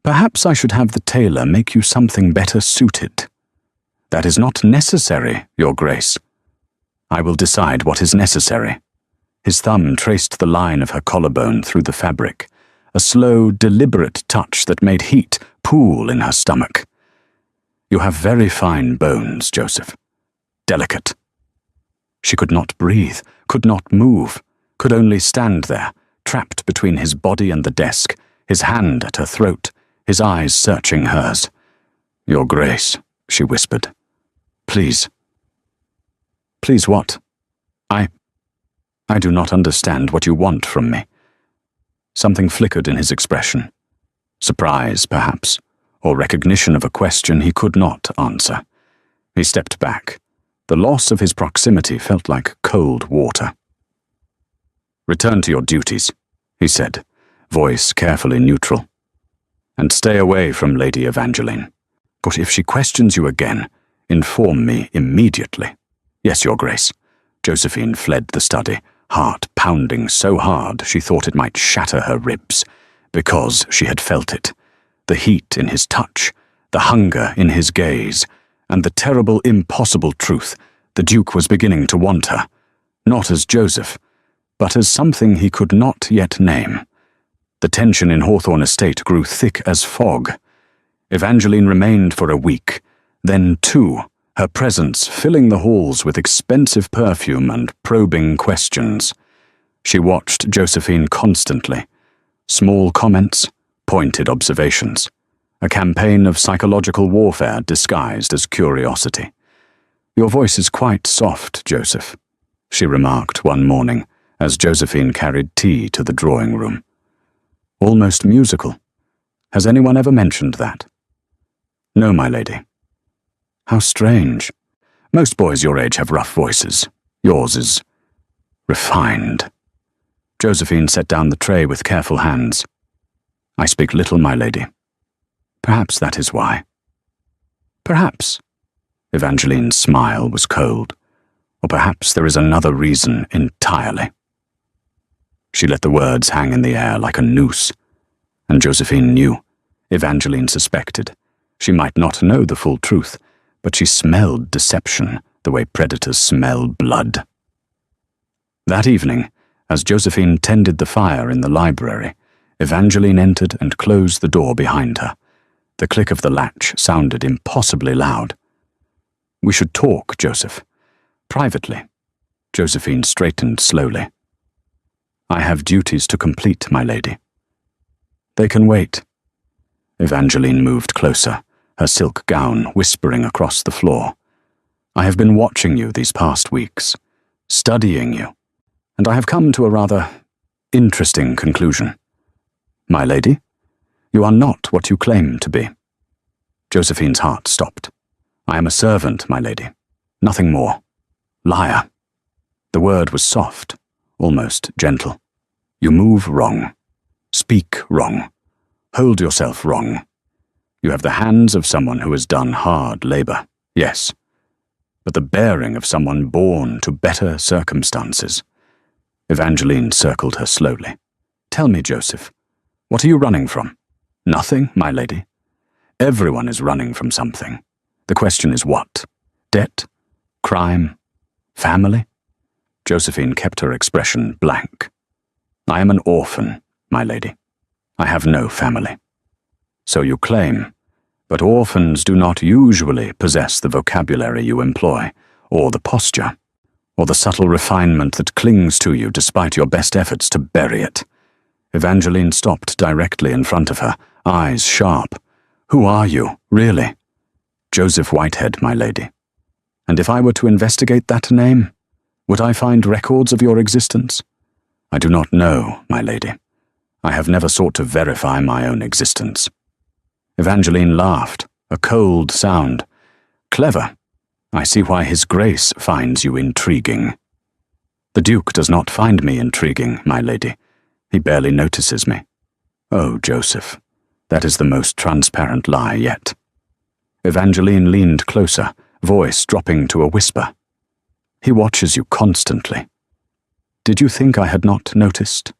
[SPEAKER 1] Perhaps I should have the tailor make you something better suited. That is not necessary, Your Grace. I will decide what is necessary. His thumb traced the line of her collarbone through the fabric, a slow, deliberate touch that made heat pool in her stomach. You have very fine bones, Joseph. Delicate. She could not breathe, could not move, could only stand there, trapped between his body and the desk, his hand at her throat, his eyes searching hers. Your Grace, she whispered. Please. Please what? I do not understand what you want from me. Something flickered in his expression. Surprise, perhaps, or recognition of a question he could not answer. He stepped back. The loss of his proximity felt like cold water. Return to your duties, he said, voice carefully neutral. And stay away from Lady Evangeline. But if she questions you again, inform me immediately. Yes, Your Grace. Josephine fled the study, heart pounding so hard she thought it might shatter her ribs, because she had felt it. The heat in his touch, the hunger in his gaze, and the terrible, impossible truth, the Duke was beginning to want her, not as Joseph, but as something he could not yet name. The tension in Hawthorne Estate grew thick as fog. Evangeline remained for a week, then 2, her presence filling the halls with expensive perfume and probing questions. She watched Josephine constantly. Small comments, pointed observations. A campaign of psychological warfare disguised as curiosity. Your voice is quite soft, Joseph, she remarked one morning as Josephine carried tea to the drawing room. Almost musical. Has anyone ever mentioned that? No, my lady. How strange. Most boys your age have rough voices. Yours is refined. Josephine set down the tray with careful hands. I speak little, my lady. Perhaps that is why. Perhaps. Evangeline's smile was cold. Or perhaps there is another reason entirely. She let the words hang in the air like a noose. And Josephine knew. Evangeline suspected. She might not know the full truth, but she smelled deception the way predators smell blood. That evening, as Josephine tended the fire in the library, Evangeline entered and closed the door behind her. The click of the latch sounded impossibly loud. We should talk, Joseph. Privately. Josephine straightened slowly. I have duties to complete, my lady. They can wait. Evangeline moved closer, her silk gown whispering across the floor. I have been watching you these past weeks, studying you, and I have come to a rather interesting conclusion. My lady, you are not what you claim to be. Josephine's heart stopped. I am a servant, my lady. Nothing more. Liar. The word was soft, almost gentle. You move wrong. Speak wrong. Hold yourself wrong. You have the hands of someone who has done hard labor, yes, but the bearing of someone born to better circumstances. Evangeline circled her slowly. Tell me, Joseph, what are you running from? Nothing, my lady. Everyone is running from something. The question is what? Debt? Crime? Family? Josephine kept her expression blank. I am an orphan, my lady. I have no family. So you claim, but orphans do not usually possess the vocabulary you employ, or the posture, or the subtle refinement that clings to you despite your best efforts to bury it. Evangeline stopped directly in front of her, eyes sharp. Who are you, really? Joseph Whitehead, my lady. And if I were to investigate that name, would I find records of your existence? I do not know, my lady. I have never sought to verify my own existence. Evangeline laughed, a cold sound. Clever. I see why His Grace finds you intriguing. The Duke does not find me intriguing, my lady. He barely notices me. Oh, Joseph, that is the most transparent lie yet. Evangeline leaned closer, voice dropping to a whisper. He watches you constantly. Did you think I had not noticed?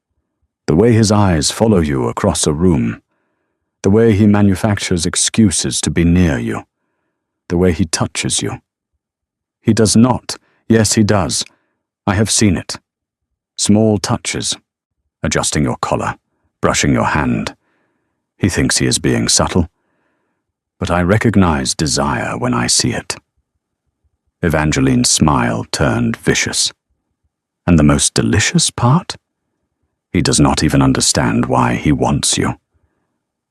[SPEAKER 1] The way his eyes follow you across a room. The way he manufactures excuses to be near you. The way he touches you. He does not. Yes, he does. I have seen it. Small touches. Adjusting your collar. Brushing your hand. He thinks he is being subtle. But I recognize desire when I see it. Evangeline's smile turned vicious. And the most delicious part? He does not even understand why he wants you.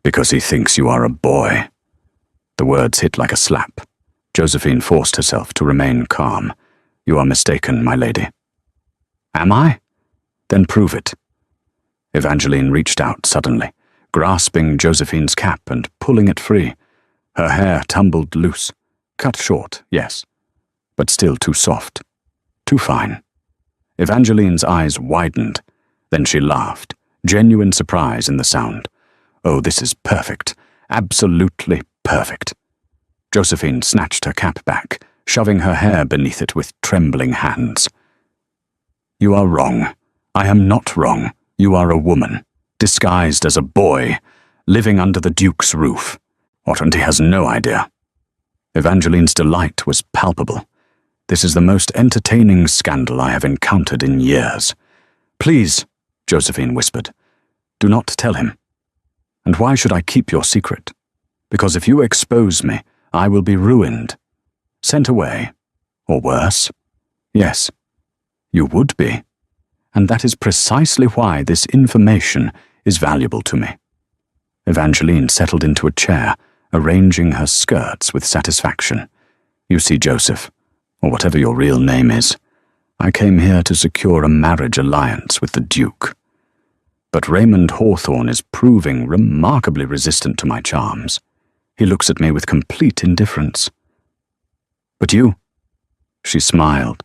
[SPEAKER 1] Because he thinks you are a boy. The words hit like a slap. Josephine forced herself to remain calm. You are mistaken, my lady. Am I? Then prove it. Evangeline reached out suddenly, grasping Josephine's cap and pulling it free. Her hair tumbled loose. Cut short, yes, but still too soft. Too fine. Evangeline's eyes widened. Then she laughed, genuine surprise in the sound. Oh, this is perfect. Absolutely perfect. Josephine snatched her cap back, shoving her hair beneath it with trembling hands. You are wrong. I am not wrong. You are a woman, disguised as a boy, living under the Duke's roof. And he has no idea. Evangeline's delight was palpable. This is the most entertaining scandal I have encountered in years. Please, Josephine whispered, do not tell him. And why should I keep your secret? Because if you expose me, I will be ruined. Sent away. Or worse. Yes, you would be. And that is precisely why this information is valuable to me. Evangeline settled into a chair, arranging her skirts with satisfaction. You see, Joseph, or whatever your real name is, I came here to secure a marriage alliance with the Duke. But Raymond Hawthorne is proving remarkably resistant to my charms. He looks at me with complete indifference. But you? She smiled.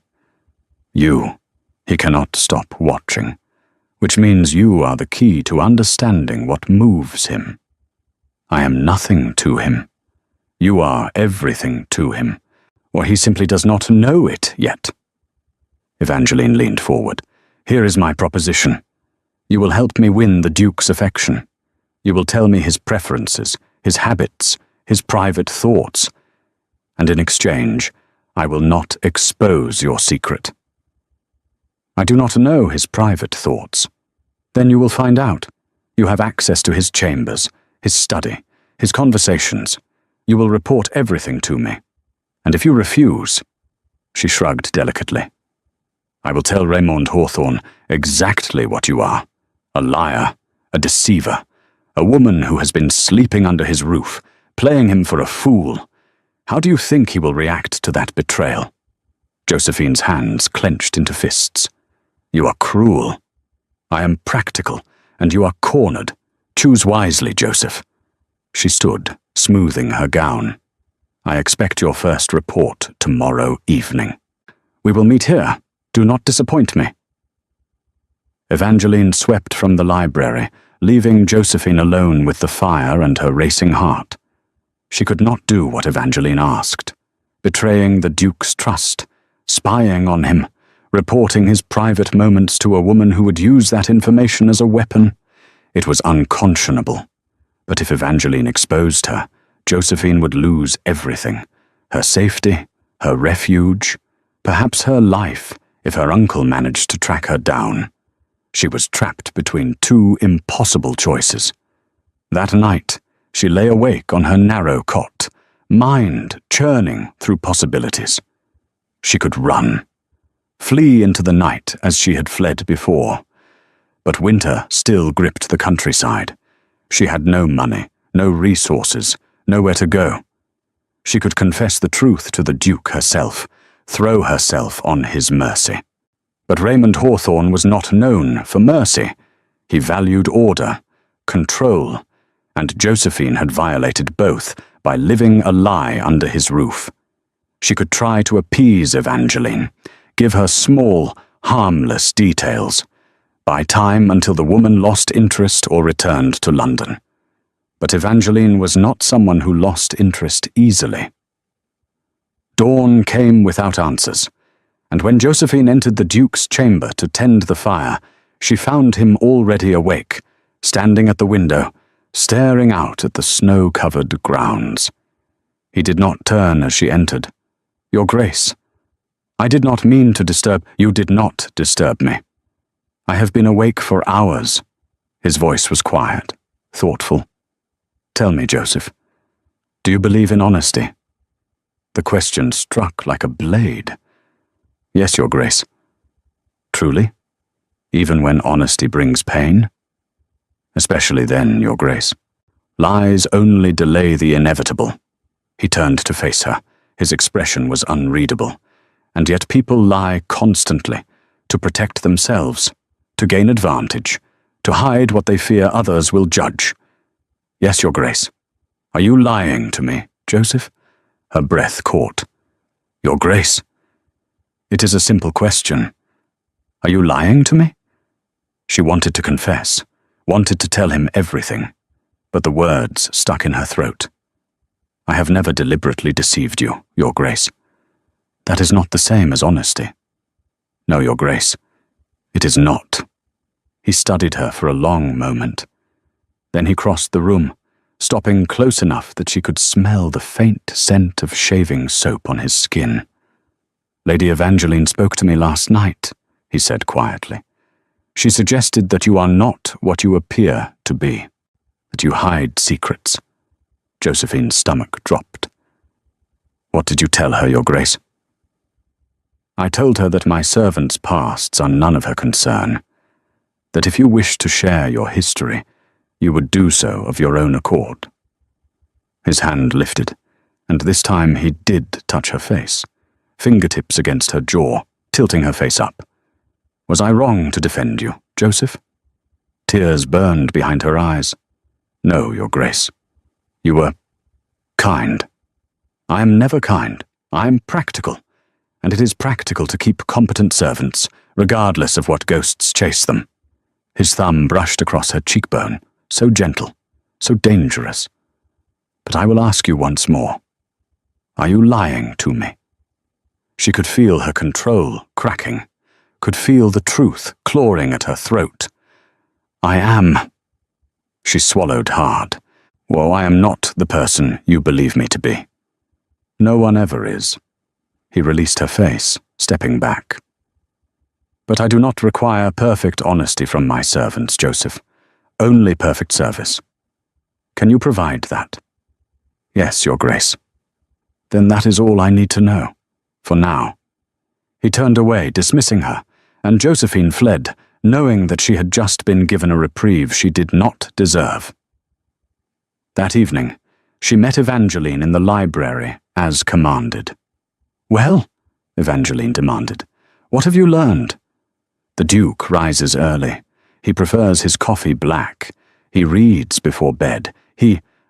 [SPEAKER 1] You. He cannot stop watching, which means you are the key to understanding what moves him. I am nothing to him. You are everything to him, or he simply does not know it yet. Evangeline leaned forward. Here is my proposition. You will help me win the Duke's affection. You will tell me his preferences, his habits, his private thoughts, and in exchange, I will not expose your secret. I do not know his private thoughts. Then you will find out. You have access to his chambers, his study, his conversations. You will report everything to me. And if you refuse, she shrugged delicately, I will tell Raymond Hawthorne exactly what you are. A liar, a deceiver, a woman who has been sleeping under his roof, playing him for a fool. How do you think he will react to that betrayal? Josephine's hands clenched into fists. You are cruel. I am practical, and you are cornered. Choose wisely, Joseph. She stood, smoothing her gown. I expect your first report tomorrow evening. We will meet here. Do not disappoint me. Evangeline swept from the library, leaving Josephine alone with the fire and her racing heart. She could not do what Evangeline asked, betraying the Duke's trust, spying on him, reporting his private moments to a woman who would use that information as a weapon. It was unconscionable. But if Evangeline exposed her, Josephine would lose everything: her safety, her refuge, perhaps her life if her uncle managed to track her down. She was trapped between two impossible choices. That night, she lay awake on her narrow cot, mind churning through possibilities. She could run, flee into the night as she had fled before. But winter still gripped the countryside. She had no money, no resources, nowhere to go. She could confess the truth to the Duke herself, throw herself on his mercy. But Raymond Hawthorne was not known for mercy. He valued order, control, and Josephine had violated both by living a lie under his roof. She could try to appease Evangeline, give her small, harmless details, buy time until the woman lost interest or returned to London. But Evangeline was not someone who lost interest easily. Dawn came without answers, and when Josephine entered the Duke's chamber to tend the fire, she found him already awake, standing at the window, staring out at the snow-covered grounds. He did not turn as she entered. "Your Grace, I did not mean to disturb—" "You did not disturb me. I have been awake for hours." His voice was quiet, thoughtful. "Tell me, Joseph, do you believe in honesty?" The question struck like a blade. "Yes, Your Grace." "Truly? Even when honesty brings pain?" "Especially then, Your Grace. Lies only delay the inevitable." He turned to face her. His expression was unreadable. And yet people lie constantly, to protect themselves, to gain advantage, to hide what they fear others will judge. "Yes, Your Grace. Are you lying to me, Joseph?" Her breath caught. "Your Grace. It is a simple question. Are you lying to me?" She wanted to confess, wanted to tell him everything, but the words stuck in her throat. "I have never deliberately deceived you, Your Grace. That is not the same as honesty." "No, Your Grace, it is not." He studied her for a long moment. Then he crossed the room, stopping close enough that she could smell the faint scent of shaving soap on his skin. "Lady Evangeline spoke to me last night," he said quietly. "She suggested that you are not what you appear to be, that you hide secrets." Josephine's stomach dropped. "What did you tell her, Your Grace?" "I told her that my servants' pasts are none of her concern, that if you wished to share your history, you would do so of your own accord." His hand lifted, and this time he did touch her face, fingertips against her jaw, tilting her face up. "Was I wrong to defend you, Joseph?" Tears burned behind her eyes. "No, Your Grace. You were kind." "I am never kind. I am practical, and it is practical to keep competent servants, regardless of what ghosts chase them." His thumb brushed across her cheekbone, so gentle, so dangerous. "But I will ask you once more. Are you lying to me?" She could feel her control cracking, could feel the truth clawing at her throat. "I am." She swallowed hard. "Well, I am not the person you believe me to be." "No one ever is." He released her face, stepping back. "But I do not require perfect honesty from my servants, Joseph. Only perfect service. Can you provide that?" "Yes, Your Grace." "Then that is all I need to know. For now." He turned away, dismissing her, and Josephine fled, knowing that she had just been given a reprieve she did not deserve. That evening, she met Evangeline in the library, as commanded. "Well?" Evangeline demanded. "What have you learned?" "The Duke rises early. He prefers his coffee black. He reads before bed.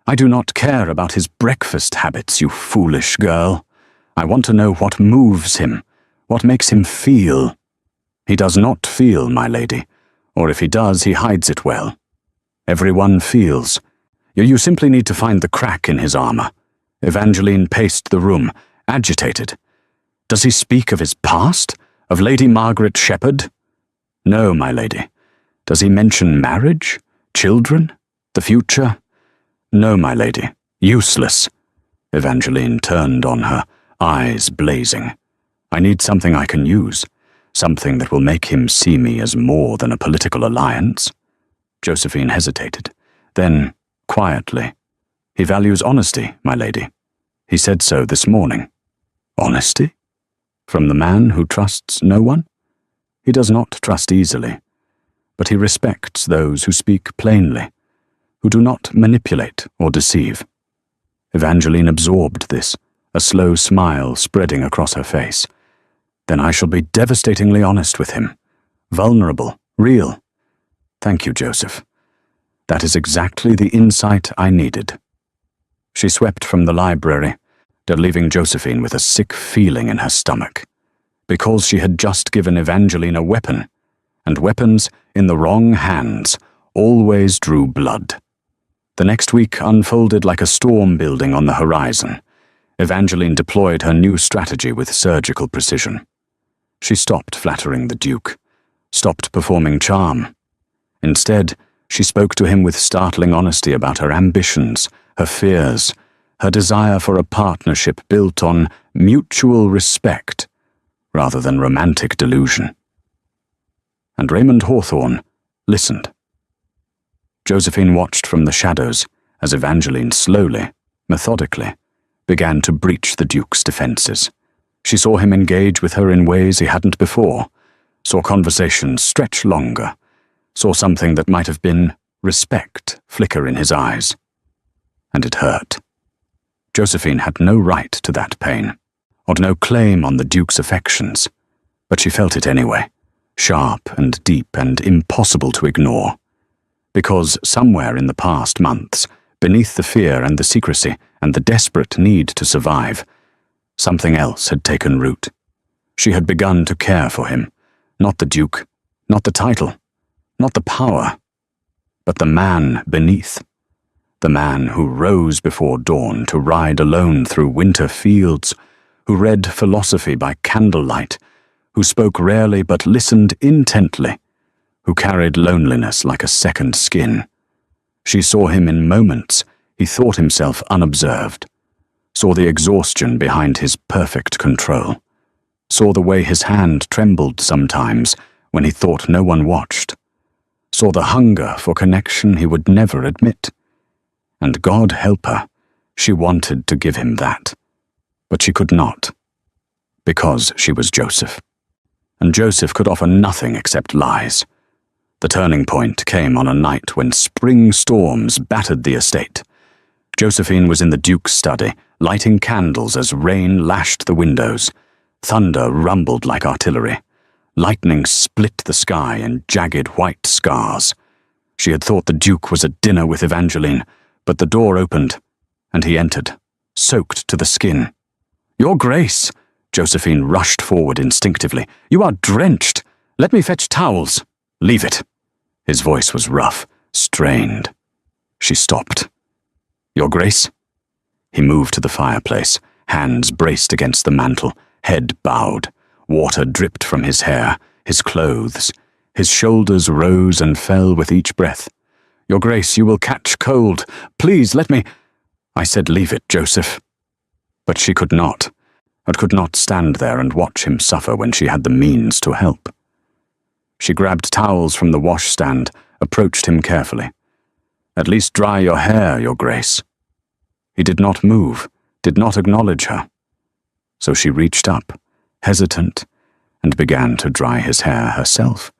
[SPEAKER 1] I do not care about his breakfast habits, you foolish girl. I want to know what moves him, what makes him feel." "He does not feel, my lady. Or if he does, he hides it well. Everyone feels. You simply need to find the crack in his armor. Evangeline paced the room, agitated. Does he speak of his past? Of Lady Margaret Shepherd? No, my lady. Does he mention marriage? Children? The future? No, my lady. Useless. Evangeline turned on her, eyes blazing. I need something I can use. Something that will make him see me as more than a political alliance. Josephine hesitated. Then, quietly, he values honesty, my lady. He said so this morning. Honesty? From the man who trusts no one? He does not trust easily, but he respects those who speak plainly, who do not manipulate or deceive. Evangeline absorbed this, a slow smile spreading across her face. Then I shall be devastatingly honest with him. Vulnerable, real. Thank you, Joseph. That is exactly the insight I needed. She swept from the library, leaving Josephine with a sick feeling in her stomach, because she had just given Evangeline a weapon, and weapons in the wrong hands always drew blood. The next week unfolded like a storm building on the horizon. Evangeline deployed her new strategy with surgical precision. She stopped flattering the Duke, stopped performing charm. Instead, she spoke to him with startling honesty about her ambitions, her fears, her desire for a partnership built on mutual respect rather than romantic delusion. And Raymond Hawthorne listened. Josephine watched from the shadows as Evangeline slowly, methodically, began to breach the Duke's defenses. She saw him engage with her in ways he hadn't before, saw conversations stretch longer, saw something that might have been respect flicker in his eyes. And it hurt. Josephine had no right to that pain, or no claim on the Duke's affections, but she felt it anyway, sharp and deep and impossible to ignore. Because somewhere in the past months, beneath the fear and the secrecy and the desperate need to survive, something else had taken root. She had begun to care for him, not the Duke, not the title, not the power, but the man beneath. The man who rose before dawn to ride alone through winter fields, who read philosophy by candlelight, who spoke rarely but listened intently, who carried loneliness like a second skin. She saw him in moments he thought himself unobserved, saw the exhaustion behind his perfect control, saw the way his hand trembled sometimes when he thought no one watched, saw the hunger for connection he would never admit. And God help her, she wanted to give him that. But she could not, because she was Joseph. And Joseph could offer nothing except lies. The turning point came on a night when spring storms battered the estate. Josephine was in the Duke's study, lighting candles as rain lashed the windows. Thunder rumbled like artillery. Lightning split the sky in jagged white scars. She had thought the Duke was at dinner with Evangeline, but the door opened, and he entered, soaked to the skin. "Your Grace!" Josephine rushed forward instinctively. "You are drenched. Let me fetch towels." "Leave it." His voice was rough, strained. She stopped. "Your Grace?" He moved to the fireplace, hands braced against the mantel, head bowed. Water dripped from his hair, his clothes. His shoulders rose and fell with each breath. "Your Grace, you will catch cold. Please, let me—" I said, "Leave it, Joseph." But she could not, and could not stand there and watch him suffer when she had the means to help. She grabbed towels from the washstand, approached him carefully. "At least dry your hair, Your Grace." He did not move, did not acknowledge her. So she reached up, hesitant, and began to dry his hair herself.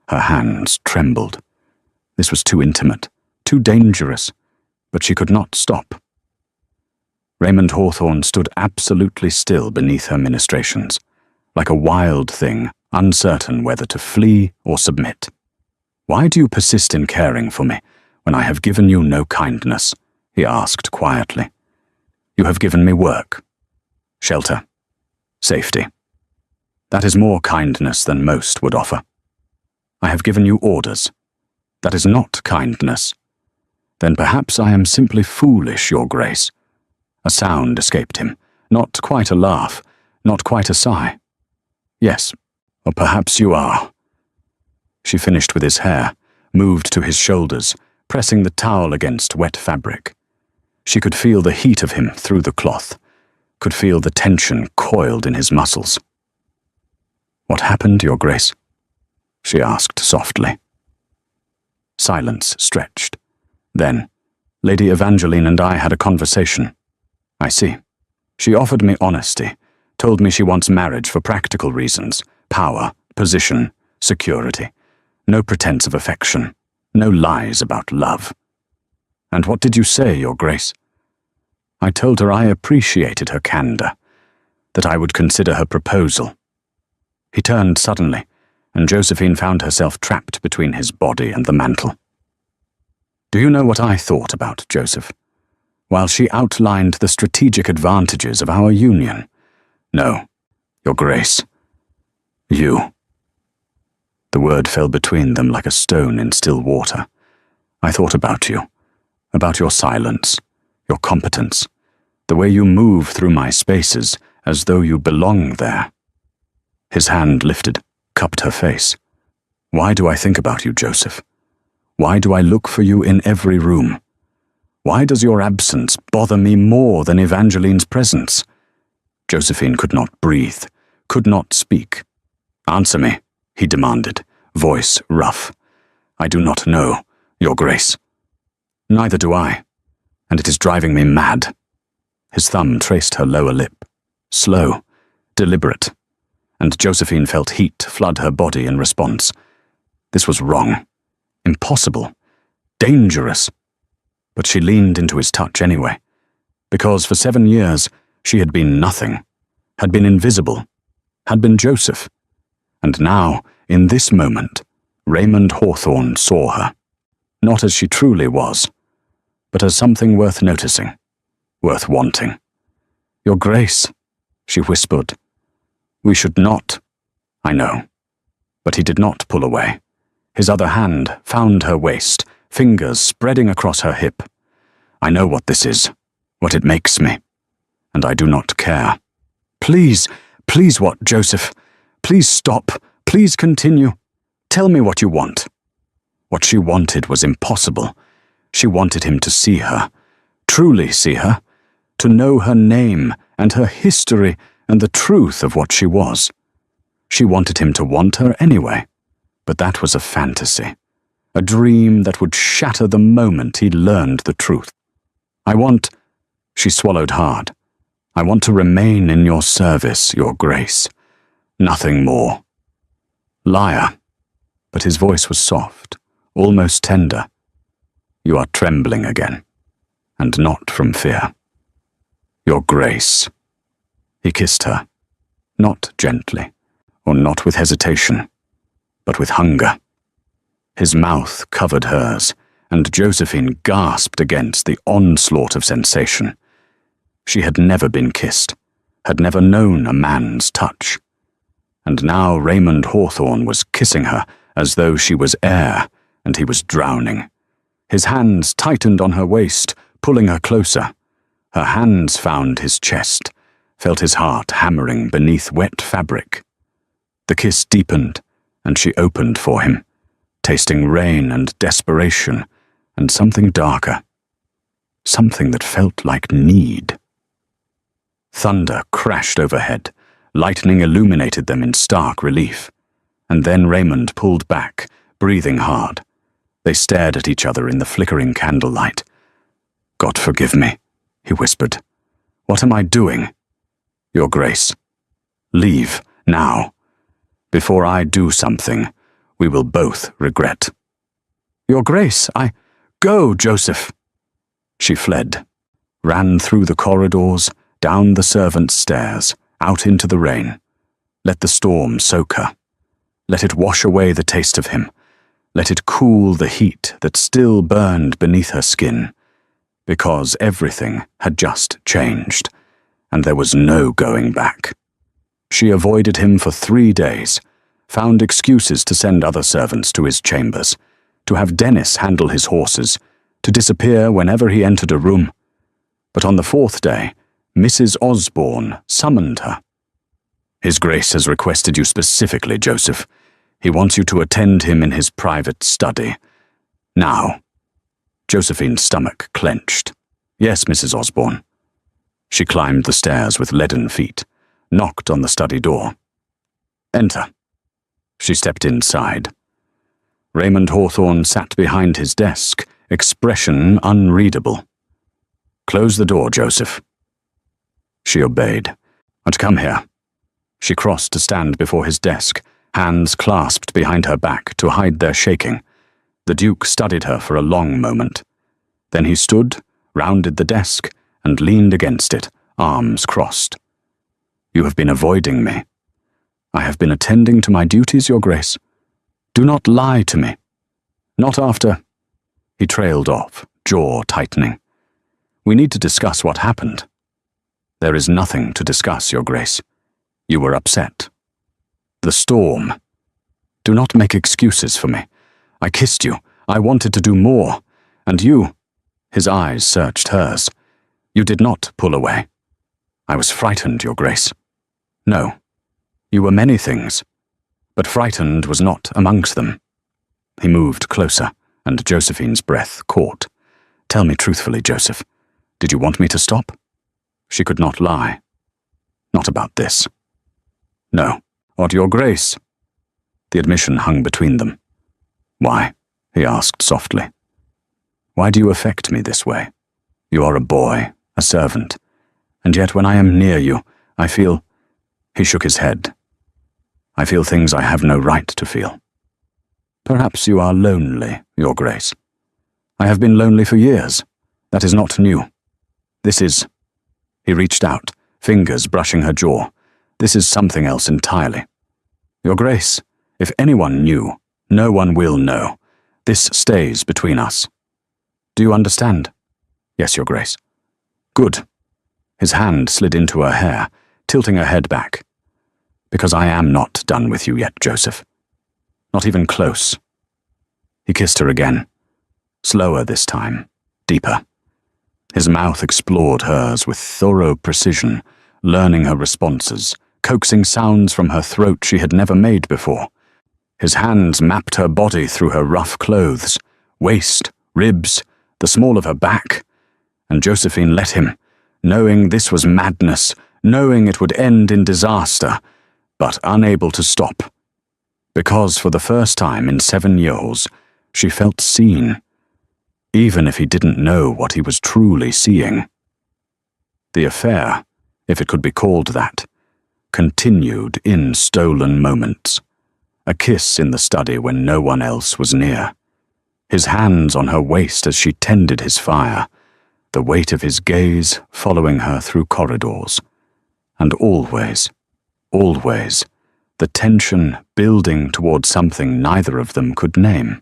[SPEAKER 1] Her hands trembled. This was too intimate, too dangerous, but she could not stop. Raymond Hawthorne stood absolutely still beneath her ministrations, like a wild thing, uncertain whether to flee or submit. "Why do you persist in caring for me when I have given you no kindness?" he asked quietly. "You have given me work, shelter, safety. That is more kindness than most would offer. I have given you orders. That is not kindness. Then perhaps I am simply foolish, Your Grace. A sound escaped him, not quite a laugh, not quite a sigh. Yes, or perhaps you are. She finished with his hair, moved to his shoulders, pressing the towel against wet fabric. She could feel the heat of him through the cloth, could feel the tension coiled in his muscles. What happened, Your Grace? She asked softly. Silence stretched. Then, Lady Evangeline and I had a conversation. I see. She offered me honesty, told me she wants marriage for practical reasons, power, position, security. No pretense of affection, no lies about love. And what did you say, Your Grace? I told her I appreciated her candor, that I would consider her proposal. He turned suddenly, and Josephine found herself trapped between his body and the mantel. Do you know what I thought about Joseph? While she outlined the strategic advantages of our union. No, Your Grace. You. The word fell between them like a stone in still water. I thought about you, about your silence, your competence, the way you move through my spaces as though you belong there. His hand lifted, cupped her face. Why do I think about you, Joseph? Why do I look for you in every room? Why does your absence bother me more than Evangeline's presence? Josephine could not breathe, could not speak. Answer me, he demanded, voice rough. I do not know, Your Grace. Neither do I, and it is driving me mad. His thumb traced her lower lip, slow, deliberate, and Josephine felt heat flood her body in response. This was wrong, impossible, dangerous. But she leaned into his touch anyway, because for 7 years she had been nothing, had been invisible, had been Joseph. And now, in this moment, Raymond Hawthorne saw her, not as she truly was, but as something worth noticing, worth wanting. Your Grace, she whispered. We should not. I know. But he did not pull away. His other hand found her waist, fingers spreading across her hip. I know what this is, what it makes me, and I do not care. Please, please what, Joseph? Please stop, please continue. Tell me what you want. What she wanted was impossible. She wanted him to see her, truly see her, to know her name and her history and the truth of what she was. She wanted him to want her anyway, but that was a fantasy, a dream that would shatter the moment he learned the truth. She swallowed hard. I want to remain in your service, Your Grace. Nothing more. Liar. But his voice was soft, almost tender. You are trembling again, and not from fear. Your Grace. He kissed her, not gently, or not with hesitation, but with hunger. His mouth covered hers, and Josephine gasped against the onslaught of sensation. She had never been kissed, had never known a man's touch. And now Raymond Hawthorne was kissing her as though she was air, and he was drowning. His hands tightened on her waist, pulling her closer. Her hands found his chest, felt his heart hammering beneath wet fabric. The kiss deepened, and she opened for him, tasting rain and desperation, and something darker, something that felt like need. Thunder crashed overhead, lightning illuminated them in stark relief, and then Raymond pulled back, breathing hard. They stared at each other in the flickering candlelight. God forgive me, he whispered. What am I doing? Your Grace, leave now. Before I do something, we will both regret. Your Grace, Go, Joseph. She fled, ran through the corridors, down the servants' stairs, out into the rain. Let the storm soak her. Let it wash away the taste of him. Let it cool the heat that still burned beneath her skin. Because everything had just changed, and there was no going back. She avoided him for 3 days, found excuses to send other servants to his chambers, to have Dennis handle his horses, to disappear whenever he entered a room. But on the fourth day, Mrs. Osborne summoned her. "His Grace has requested you specifically, Joseph. He wants you to attend him in his private study. Now." Josephine's stomach clenched. "Yes, Mrs. Osborne." She climbed the stairs with leaden feet, knocked on the study door. "Enter." She stepped inside. Raymond Hawthorne sat behind his desk, expression unreadable. "Close the door, Joseph." She obeyed. "And come here." She crossed to stand before his desk, hands clasped behind her back to hide their shaking. The Duke studied her for a long moment. Then he stood, rounded the desk, and leaned against it, arms crossed. "You have been avoiding me." "I have been attending to my duties, Your Grace." "Do not lie to me." "Not after—" He trailed off, jaw tightening. "We need to discuss what happened." "There is nothing to discuss, Your Grace. You were upset." "The storm." "Do not make excuses for me. I kissed you. I wanted to do more. And you—" His eyes searched hers. "You did not pull away." "I was frightened, Your Grace." "No. You were many things. But frightened was not amongst them." He moved closer, and Josephine's breath caught. "Tell me truthfully, Joseph. Did you want me to stop?" She could not lie. "Not about this." "No." "What, Your Grace?" The admission hung between them. "Why?" he asked softly. "Why do you affect me this way? You are a boy, a servant, and yet when I am near you, I feel—" He shook his head. "I feel things I have no right to feel." "Perhaps you are lonely, Your Grace." "I have been lonely for years. That is not new. This is—" He reached out, fingers brushing her jaw. "This is something else entirely. Your Grace, if anyone knew, no one will know. This stays between us. Do you understand?" "Yes, Your Grace." "Good." His hand slid into her hair, tilting her head back. "Because I am not done with you yet, Joseph. Not even close." He kissed her again. Slower this time, deeper. His mouth explored hers with thorough precision, learning her responses, coaxing sounds from her throat she had never made before. His hands mapped her body through her rough clothes, waist, ribs, the small of her back, and Josephine let him, knowing this was madness, knowing it would end in disaster, but unable to stop. Because for the first time in 7 years, she felt seen, even if he didn't know what he was truly seeing. The affair, if it could be called that, continued in stolen moments. A kiss in the study when no one else was near. His hands on her waist as she tended his fire, the weight of his gaze following her through corridors. And always, always, the tension building toward something neither of them could name.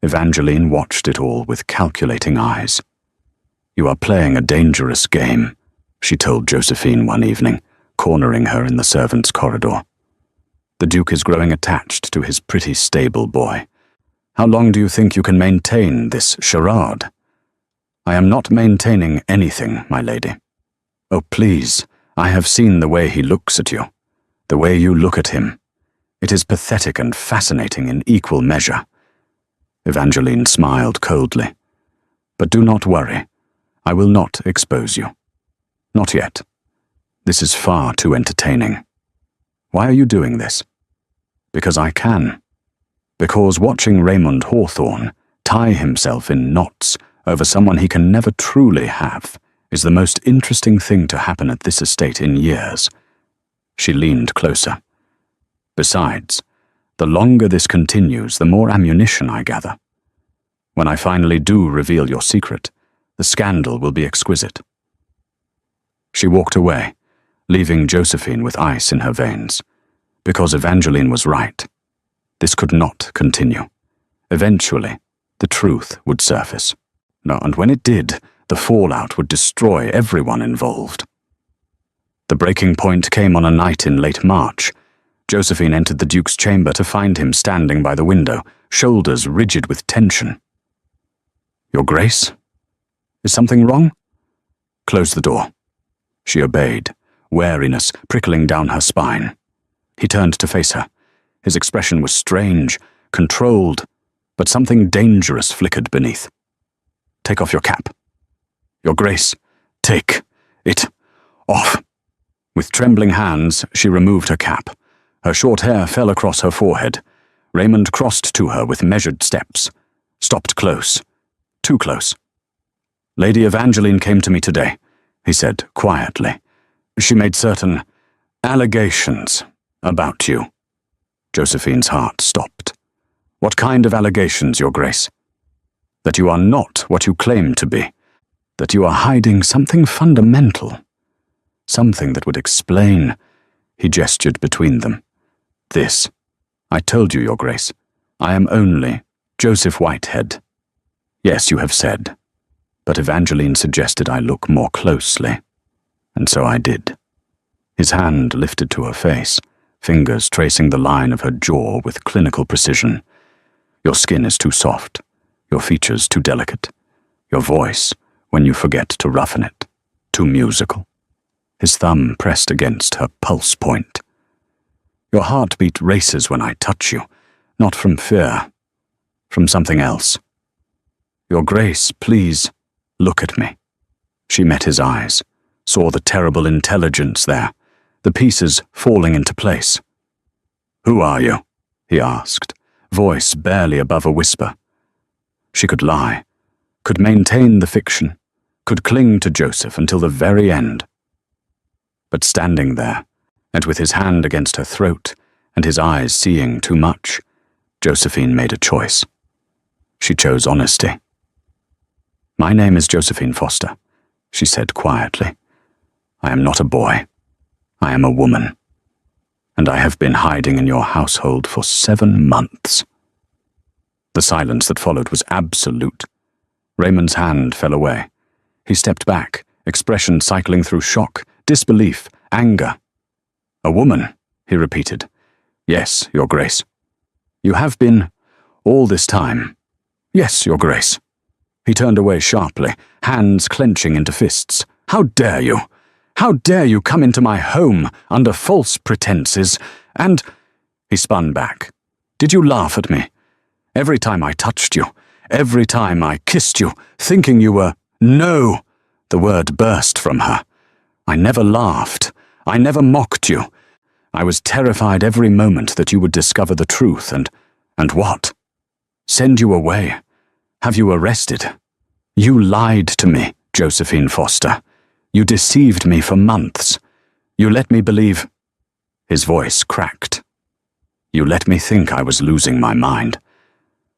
[SPEAKER 1] Evangeline watched it all with calculating eyes. "You are playing a dangerous game," she told Josephine one evening, cornering her in the servants' corridor. "The Duke is growing attached to his pretty stable boy. How long do you think you can maintain this charade?" "I am not maintaining anything, my lady." "Oh, please, I have seen the way he looks at you, the way you look at him. It is pathetic and fascinating in equal measure." Evangeline smiled coldly. "But do not worry. I will not expose you. Not yet. This is far too entertaining." "Why are you doing this?" "Because I can. Because watching Raymond Hawthorne tie himself in knots over someone he can never truly have is the most interesting thing to happen at this estate in years." She leaned closer. "Besides, the longer this continues, the more ammunition I gather. When I finally do reveal your secret, the scandal will be exquisite." She walked away, leaving Josephine with ice in her veins. Because Evangeline was right. This could not continue. Eventually, the truth would surface. No, and when it did, the fallout would destroy everyone involved. The breaking point came on a night in late March. Josephine entered the Duke's chamber to find him standing by the window, shoulders rigid with tension. "Your Grace? Is something wrong?" "Close the door." She obeyed, wariness prickling down her spine. He turned to face her. His expression was strange, controlled, but something dangerous flickered beneath. "Take off your cap." "Your Grace, take it off." With trembling hands, she removed her cap. Her short hair fell across her forehead. Raymond crossed to her with measured steps. Stopped close. Too close. "Lady Evangeline came to me today," he said quietly. "She made certain allegations about you." Josephine's heart stopped. "What kind of allegations, Your Grace?" "That you are not what you claim to be. That you are hiding something fundamental. Something that would explain." He gestured between them. "This. I told you, Your Grace. I am only Joseph Whitehead. Yes, you have said. But Evangeline suggested I look more closely. And so I did." His hand lifted to her face, fingers tracing the line of her jaw with clinical precision. "Your skin is too soft. Your features too delicate. Your voice, when you forget to roughen it, too musical." His thumb pressed against her pulse point. "Your heartbeat races when I touch you, not from fear, from something else. Your Grace, please, look at me." She met his eyes, saw the terrible intelligence there, the pieces falling into place. "Who are you?" he asked, voice barely above a whisper. She could lie, could maintain the fiction, could cling to Joseph until the very end. But standing there, and with his hand against her throat, and his eyes seeing too much, Josephine made a choice. She chose honesty. "My name is Josephine Foster," she said quietly. "I am not a boy. I am a woman. And I have been hiding in your household for 7 months." The silence that followed was absolute. Raymond's hand fell away. He stepped back, expression cycling through shock, disbelief, anger. "A woman," he repeated. "Yes, Your Grace." "You have been all this time." "Yes, Your Grace." He turned away sharply, hands clenching into fists. "How dare you? How dare you come into my home under false pretenses and—" He spun back. "Did you laugh at me? Every time I touched you, every time I kissed you, thinking you were—" "No!" The word burst from her. "I never laughed. I never mocked you. I was terrified every moment that you would discover the truth and what? Send you away. Have you arrested? You lied to me, Josephine Foster. You deceived me for months. You let me believe—" His voice cracked. "You let me think I was losing my mind,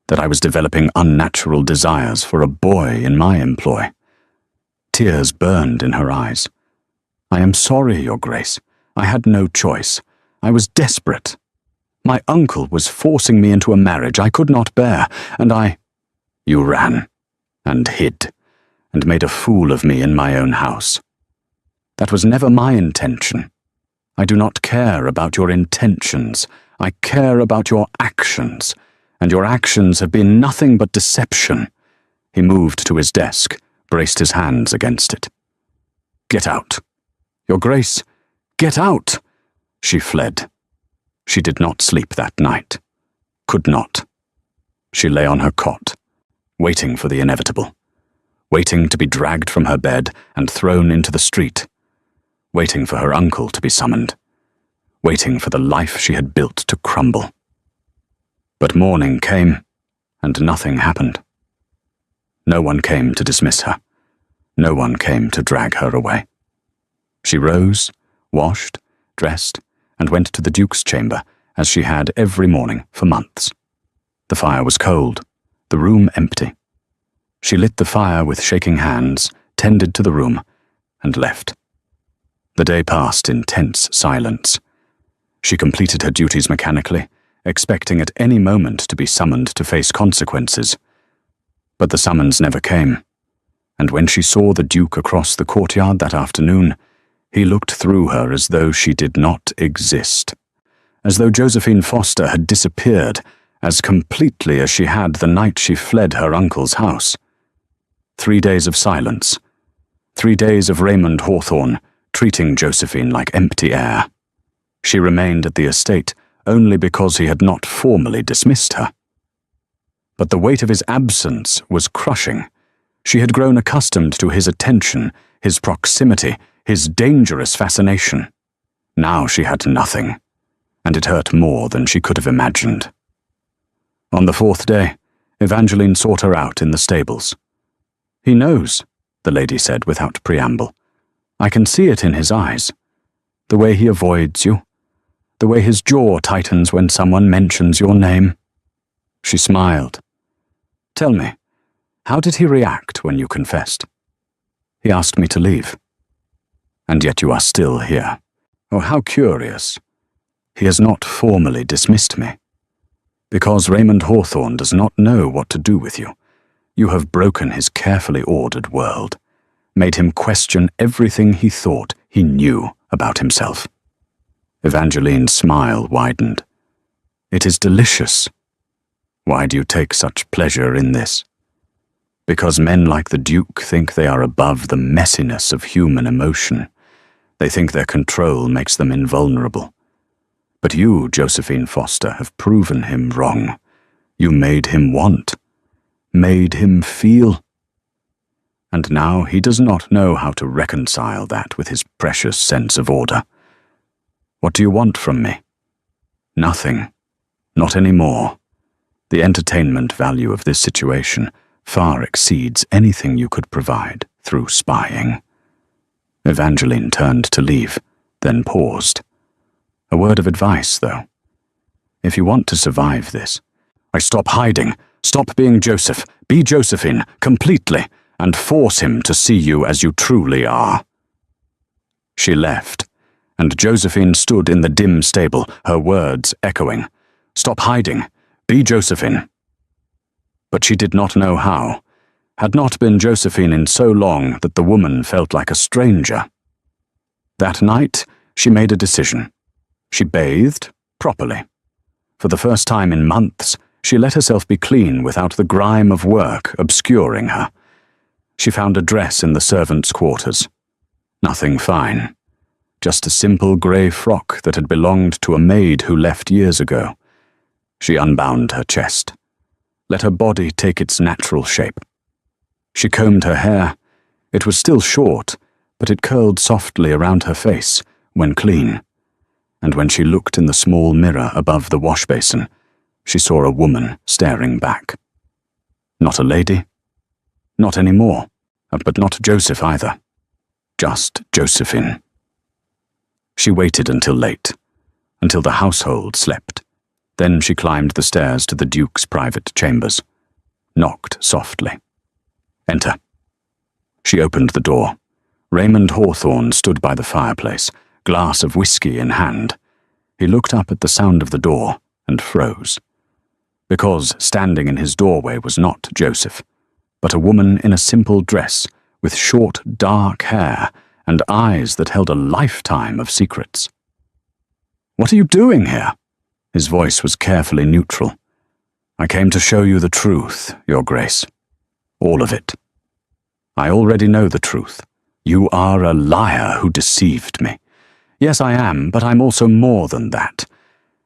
[SPEAKER 1] that I was developing unnatural desires for a boy in my employ." Tears burned in her eyes. "I am sorry, Your Grace. I had no choice. I was desperate. My uncle was forcing me into a marriage I could not bear, and I—" "You ran, and hid, and made a fool of me in my own house. That was never my intention. I do not care about your intentions. I care about your actions, and your actions have been nothing but deception." He moved to his desk, braced his hands against it. "Get out. Your Grace, get out!" She fled. She did not sleep that night. Could not. She lay on her cot, waiting for the inevitable, waiting to be dragged from her bed and thrown into the street, waiting for her uncle to be summoned, waiting for the life she had built to crumble. But morning came, and nothing happened. No one came to dismiss her. No one came to drag her away. She rose, washed, dressed, and went to the Duke's chamber, as she had every morning for months. The fire was cold, the room empty. She lit the fire with shaking hands, tended to the room, and left. The day passed in tense silence. She completed her duties mechanically, expecting at any moment to be summoned to face consequences. But the summons never came, and when she saw the Duke across the courtyard that afternoon, he looked through her as though she did not exist, as though Josephine Foster had disappeared as completely as she had the night she fled her uncle's house. 3 days of silence. 3 days of Raymond Hawthorne treating Josephine like empty air. She remained at the estate only because he had not formally dismissed her. But the weight of his absence was crushing. She had grown accustomed to his attention, his proximity, his dangerous fascination. Now she had nothing, and it hurt more than she could have imagined. On the 4th day, Evangeline sought her out in the stables. "He knows," the lady said without preamble. "I can see it in his eyes. The way he avoids you. The way his jaw tightens when someone mentions your name." She smiled. "Tell me, how did he react when you confessed?" "He asked me to leave." "And yet you are still here. Oh, how curious. He has not formally dismissed me. Because Raymond Hawthorne does not know what to do with you, you have broken his carefully ordered world, made him question everything he thought he knew about himself." Evangeline's smile widened. "It is delicious. Why do you take such pleasure in this?" "Because men like the Duke think they are above the messiness of human emotion. They think their control makes them invulnerable. But you, Josephine Foster, have proven him wrong. You made him want, made him feel. And now he does not know how to reconcile that with his precious sense of order. What do you want from me?" "Nothing. Not any more. The entertainment value of this situation far exceeds anything you could provide through spying." Evangeline turned to leave, then paused. A word of advice, though. "If you want to survive this, stop hiding, stop being Joseph, be Josephine, completely, and force him to see you as you truly are." She left, and Josephine stood in the dim stable, her words echoing. "Stop hiding, be Josephine." But she did not know how, had not been Josephine in so long that the woman felt like a stranger. That night, she made a decision. She bathed properly. For the first time in months, she let herself be clean without the grime of work obscuring her. She found a dress in the servants' quarters. Nothing fine. Just a simple grey frock that had belonged to a maid who left years ago. She unbound her chest. Let her body take its natural shape. She combed her hair. It was still short, but it curled softly around her face when clean. And when she looked in the small mirror above the wash basin, she saw a woman staring back. Not a lady. Not any more. But not Joseph either. Just Josephine. She waited until late, until the household slept. Then she climbed the stairs to the Duke's private chambers, knocked softly. "Enter." She opened the door. Raymond Hawthorne stood by the fireplace, glass of whiskey in hand. He looked up at the sound of the door and froze. Because standing in his doorway was not Joseph, but a woman in a simple dress with short, dark hair and eyes that held a lifetime of secrets. "What are you doing here?" His voice was carefully neutral. "I came to show you the truth, Your Grace. All of it. I already know the truth. You are a liar who deceived me. Yes, I am, but I'm also more than that.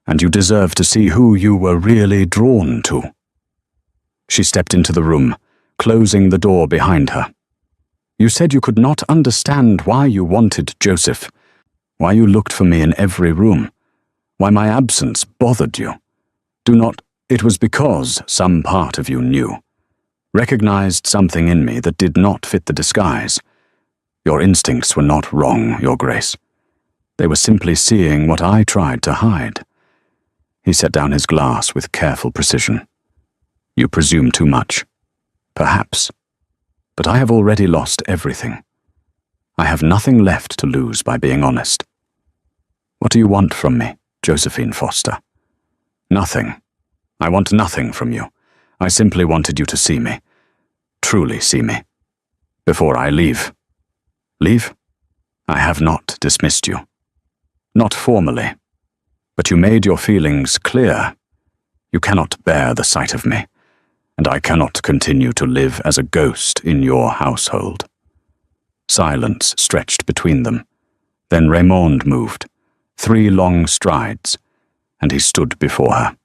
[SPEAKER 1] And you deserve to see who you were really drawn to." She stepped into the room, closing the door behind her. "You said you could not understand why you wanted Joseph, why you looked for me in every room, why my absence bothered you. It was because some part of you knew, recognized something in me that did not fit the disguise. Your instincts were not wrong, Your Grace. They were simply seeing what I tried to hide." He set down his glass with careful precision. "You presume too much. Perhaps. But I have already lost everything. I have nothing left to lose by being honest. What do you want from me, Josephine Foster?" "Nothing. I want nothing from you. I simply wanted you to see me. Truly see me. Before I leave." "Leave? I have not dismissed you. Not formally. But you made your feelings clear. You cannot bear the sight of me, and I cannot continue to live as a ghost in your household." Silence stretched between them. Then Raymond moved, 3 long strides, and he stood before her.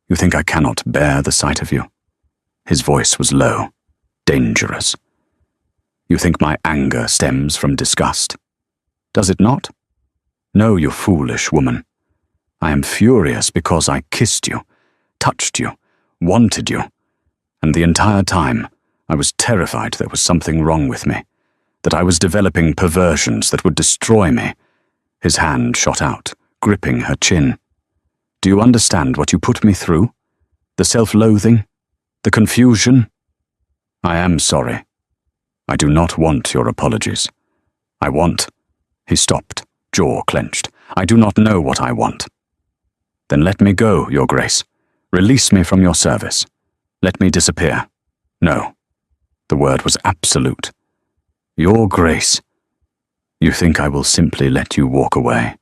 [SPEAKER 1] "You think I cannot bear the sight of you?" His voice was low, dangerous. "You think my anger stems from disgust? Does it not? No, you foolish woman. I am furious because I kissed you, touched you, wanted you, and the entire time I was terrified there was something wrong with me, that I was developing perversions that would destroy me." His hand shot out, gripping her chin. "Do you understand what you put me through? The self-loathing? The confusion? I am sorry. I do not want your apologies. I want—" He stopped, jaw clenched. "I do not know what I want." "Then let me go, Your Grace. Release me from your service. Let me disappear." "No." The word was absolute. "Your Grace. You think I will simply let you walk away?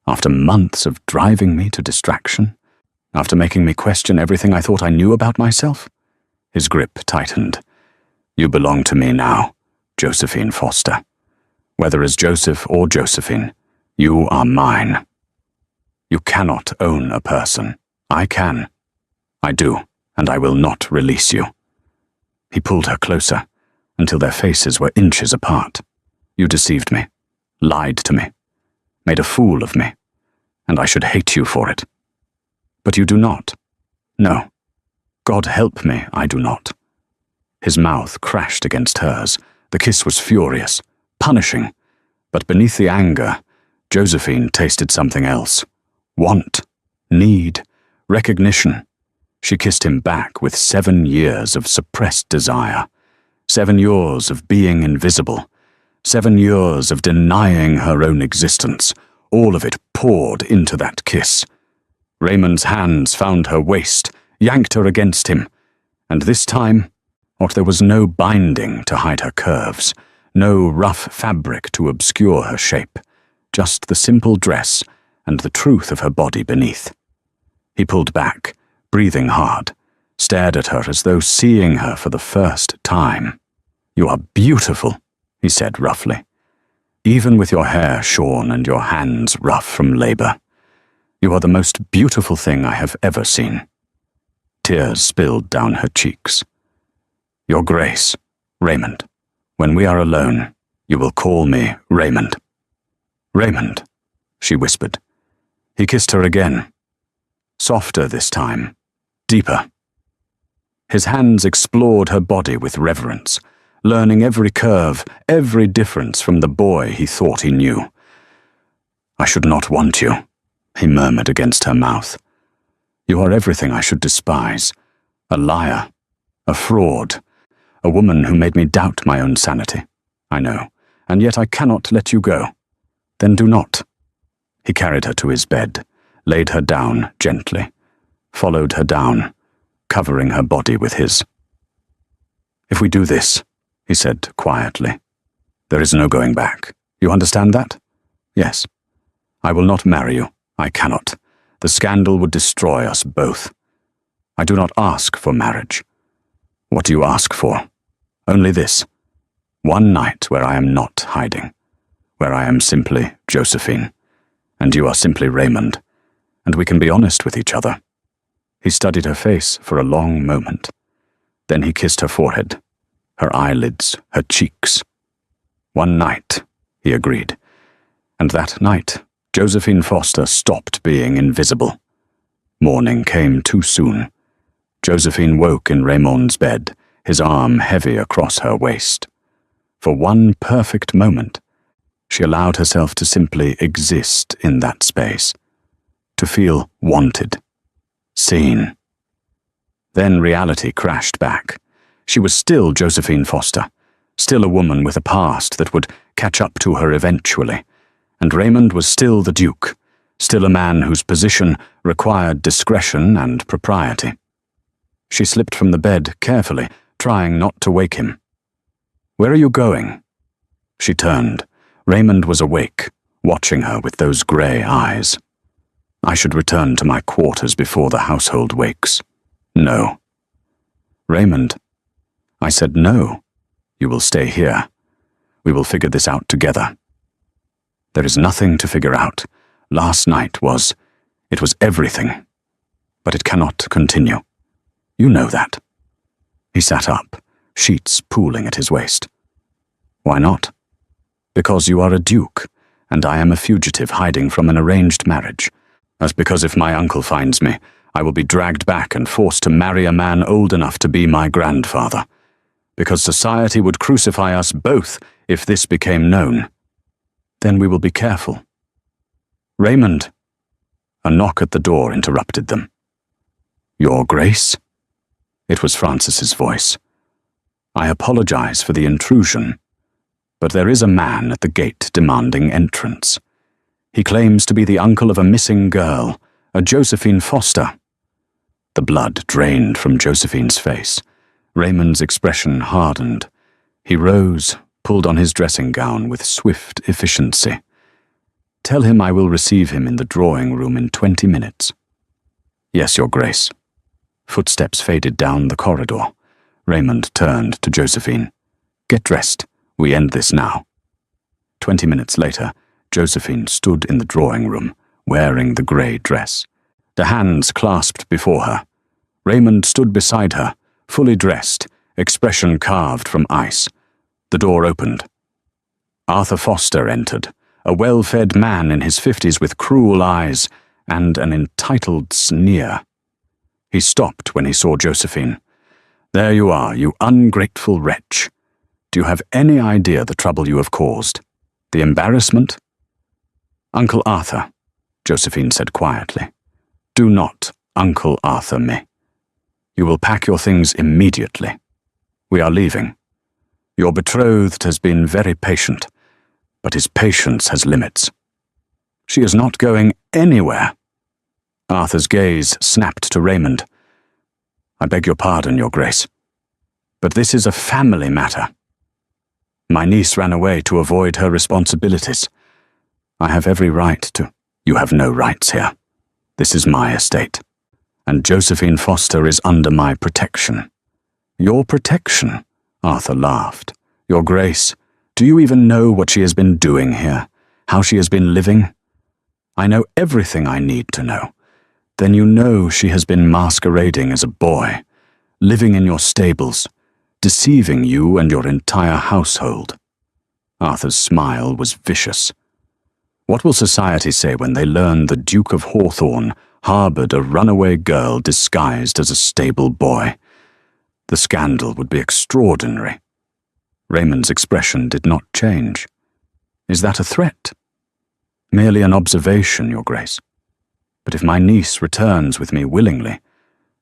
[SPEAKER 1] After months of driving me to distraction? After making me question everything I thought I knew about myself?" His grip tightened. "You belong to me now, Josephine Foster. Whether as Joseph or Josephine, you are mine. You cannot own a person. I can. I do, and I will not release you." He pulled her closer, until their faces were inches apart. "You deceived me, lied to me, made a fool of me, and I should hate you for it. But you do not. No. God help me, I do not." His mouth crashed against hers. The kiss was furious, punishing, but beneath the anger, Josephine tasted something else. Want, need, recognition. She kissed him back with 7 years of suppressed desire, 7 years of being invisible, 7 years of denying her own existence. All of it poured into that kiss. Raymond's hands found her waist, yanked her against him, and this time, there was no binding to hide her curves, no rough fabric to obscure her shape, just the simple dress and the truth of her body beneath. He pulled back, breathing hard, stared at her as though seeing her for the first time. "You are beautiful," he said roughly, "even with your hair shorn and your hands rough from labor. You are the most beautiful thing I have ever seen." Tears spilled down her cheeks. "Your Grace, Raymond, when we are alone, you will call me Raymond." "Raymond," she whispered. He kissed her again. Softer this time, deeper. His hands explored her body with reverence, learning every curve, every difference from the boy he thought he knew. "I should not want you," he murmured against her mouth. "You are everything I should despise. A liar, a fraud, a woman who made me doubt my own sanity. I know, and yet I cannot let you go. Then do not." He carried her to his bed, laid her down gently, followed her down, covering her body with his. "If we do this," he said quietly, "there is no going back. You understand that?" "Yes. I will not marry you. I cannot. The scandal would destroy us both. I do not ask for marriage. What do you ask for? Only this. One night where I am not hiding, where I am simply Josephine, and you are simply Raymond, and we can be honest with each other." He studied her face for a long moment. Then he kissed her forehead, her eyelids, her cheeks. "One night," he agreed. And that night, Josephine Foster stopped being invisible. Morning came too soon. Josephine woke in Raymond's bed, his arm heavy across her waist. For one perfect moment, she allowed herself to simply exist in that space, to feel wanted, seen. Then reality crashed back. She was still Josephine Foster, still a woman with a past that would catch up to her eventually, and Raymond was still the Duke, still a man whose position required discretion and propriety. She slipped from the bed carefully, trying not to wake him. "Where are you going?" She turned. Raymond was awake, watching her with those grey eyes. I should return to my quarters before the household wakes. No. Raymond, I said no. You will stay here. We will figure this out together. There is nothing to figure out. Last night it was everything. But it cannot continue. You know that. He sat up, sheets pooling at his waist. Why not? Because you are a duke, and I am a fugitive hiding from an arranged marriage. As because if my uncle finds me, I will be dragged back and forced to marry a man old enough to be my grandfather. Because society would crucify us both if this became known. Then we will be careful. Raymond. A knock at the door interrupted them. Your Grace? It was Francis's voice. I apologize for the intrusion, but there is a man at the gate demanding entrance. He claims to be the uncle of a missing girl, a Josephine Foster. The blood drained from Josephine's face. Raymond's expression hardened. He rose, pulled on his dressing gown with swift efficiency. Tell him I will receive him in the drawing room in 20 minutes. Yes, Your Grace. Footsteps faded down the corridor. Raymond turned to Josephine. Get dressed. We end this now. 20 minutes later, Josephine stood in the drawing room, wearing the grey dress. The hands clasped before her. Raymond stood beside her, fully dressed, expression carved from ice. The door opened. Arthur Foster entered, a well-fed man in his 50s with cruel eyes and an entitled sneer. He stopped when he saw Josephine. There you are, you ungrateful wretch. Do you have any idea the trouble you have caused? The embarrassment? Uncle Arthur, Josephine said quietly. Do not Uncle Arthur me. You will pack your things immediately. We are leaving. Your betrothed has been very patient, but his patience has limits. She is not going anywhere. Arthur's gaze snapped to Raymond. I beg your pardon, Your Grace, but this is a family matter. My niece ran away to avoid her responsibilities. I have every right to— You have no rights here. This is my estate, and Josephine Foster is under my protection. Your protection? Arthur laughed. Your Grace, do you even know what she has been doing here? How she has been living? I know everything I need to know. Then you know she has been masquerading as a boy, living in your stables, deceiving you and your entire household. Arthur's smile was vicious. What will society say when they learn the Duke of Hawthorne harbored a runaway girl disguised as a stable boy? The scandal would be extraordinary. Raymond's expression did not change. Is that a threat? Merely an observation, Your Grace. But if my niece returns with me willingly,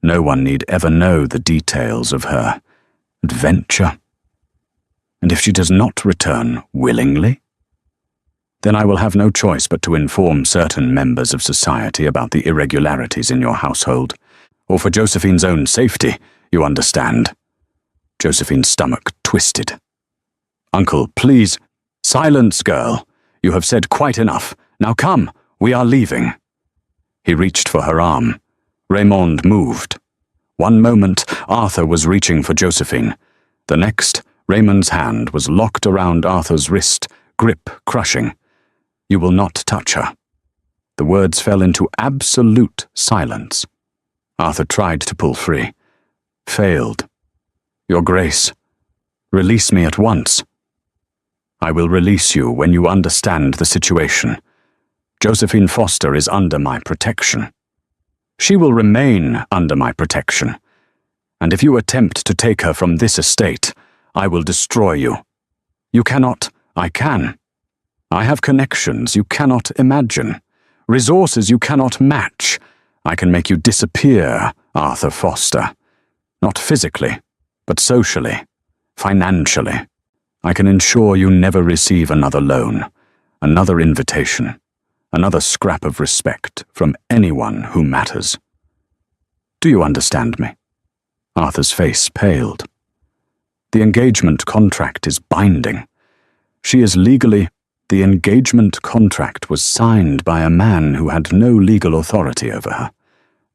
[SPEAKER 1] no one need ever know the details of her adventure. And if she does not return willingly, then I will have no choice but to inform certain members of society about the irregularities in your household, or for Josephine's own safety, you understand. Josephine's stomach twisted. Uncle, please. Silence, girl. You have said quite enough. Now come, we are leaving. He reached for her arm. Raymond moved. One moment, Arthur was reaching for Josephine. The next, Raymond's hand was locked around Arthur's wrist, grip crushing. You will not touch her. The words fell into absolute silence. Arthur tried to pull free. Failed. Your Grace, release me at once. I will release you when you understand the situation. Josephine Foster is under my protection. She will remain under my protection. And if you attempt to take her from this estate, I will destroy you. You cannot— I can. I have connections you cannot imagine, resources you cannot match. I can make you disappear, Arthur Foster. Not physically, but socially, financially. I can ensure you never receive another loan, another invitation, another scrap of respect from anyone who matters. Do you understand me? Arthur's face paled. The engagement contract is binding. She is legally— The engagement contract was signed by a man who had no legal authority over her.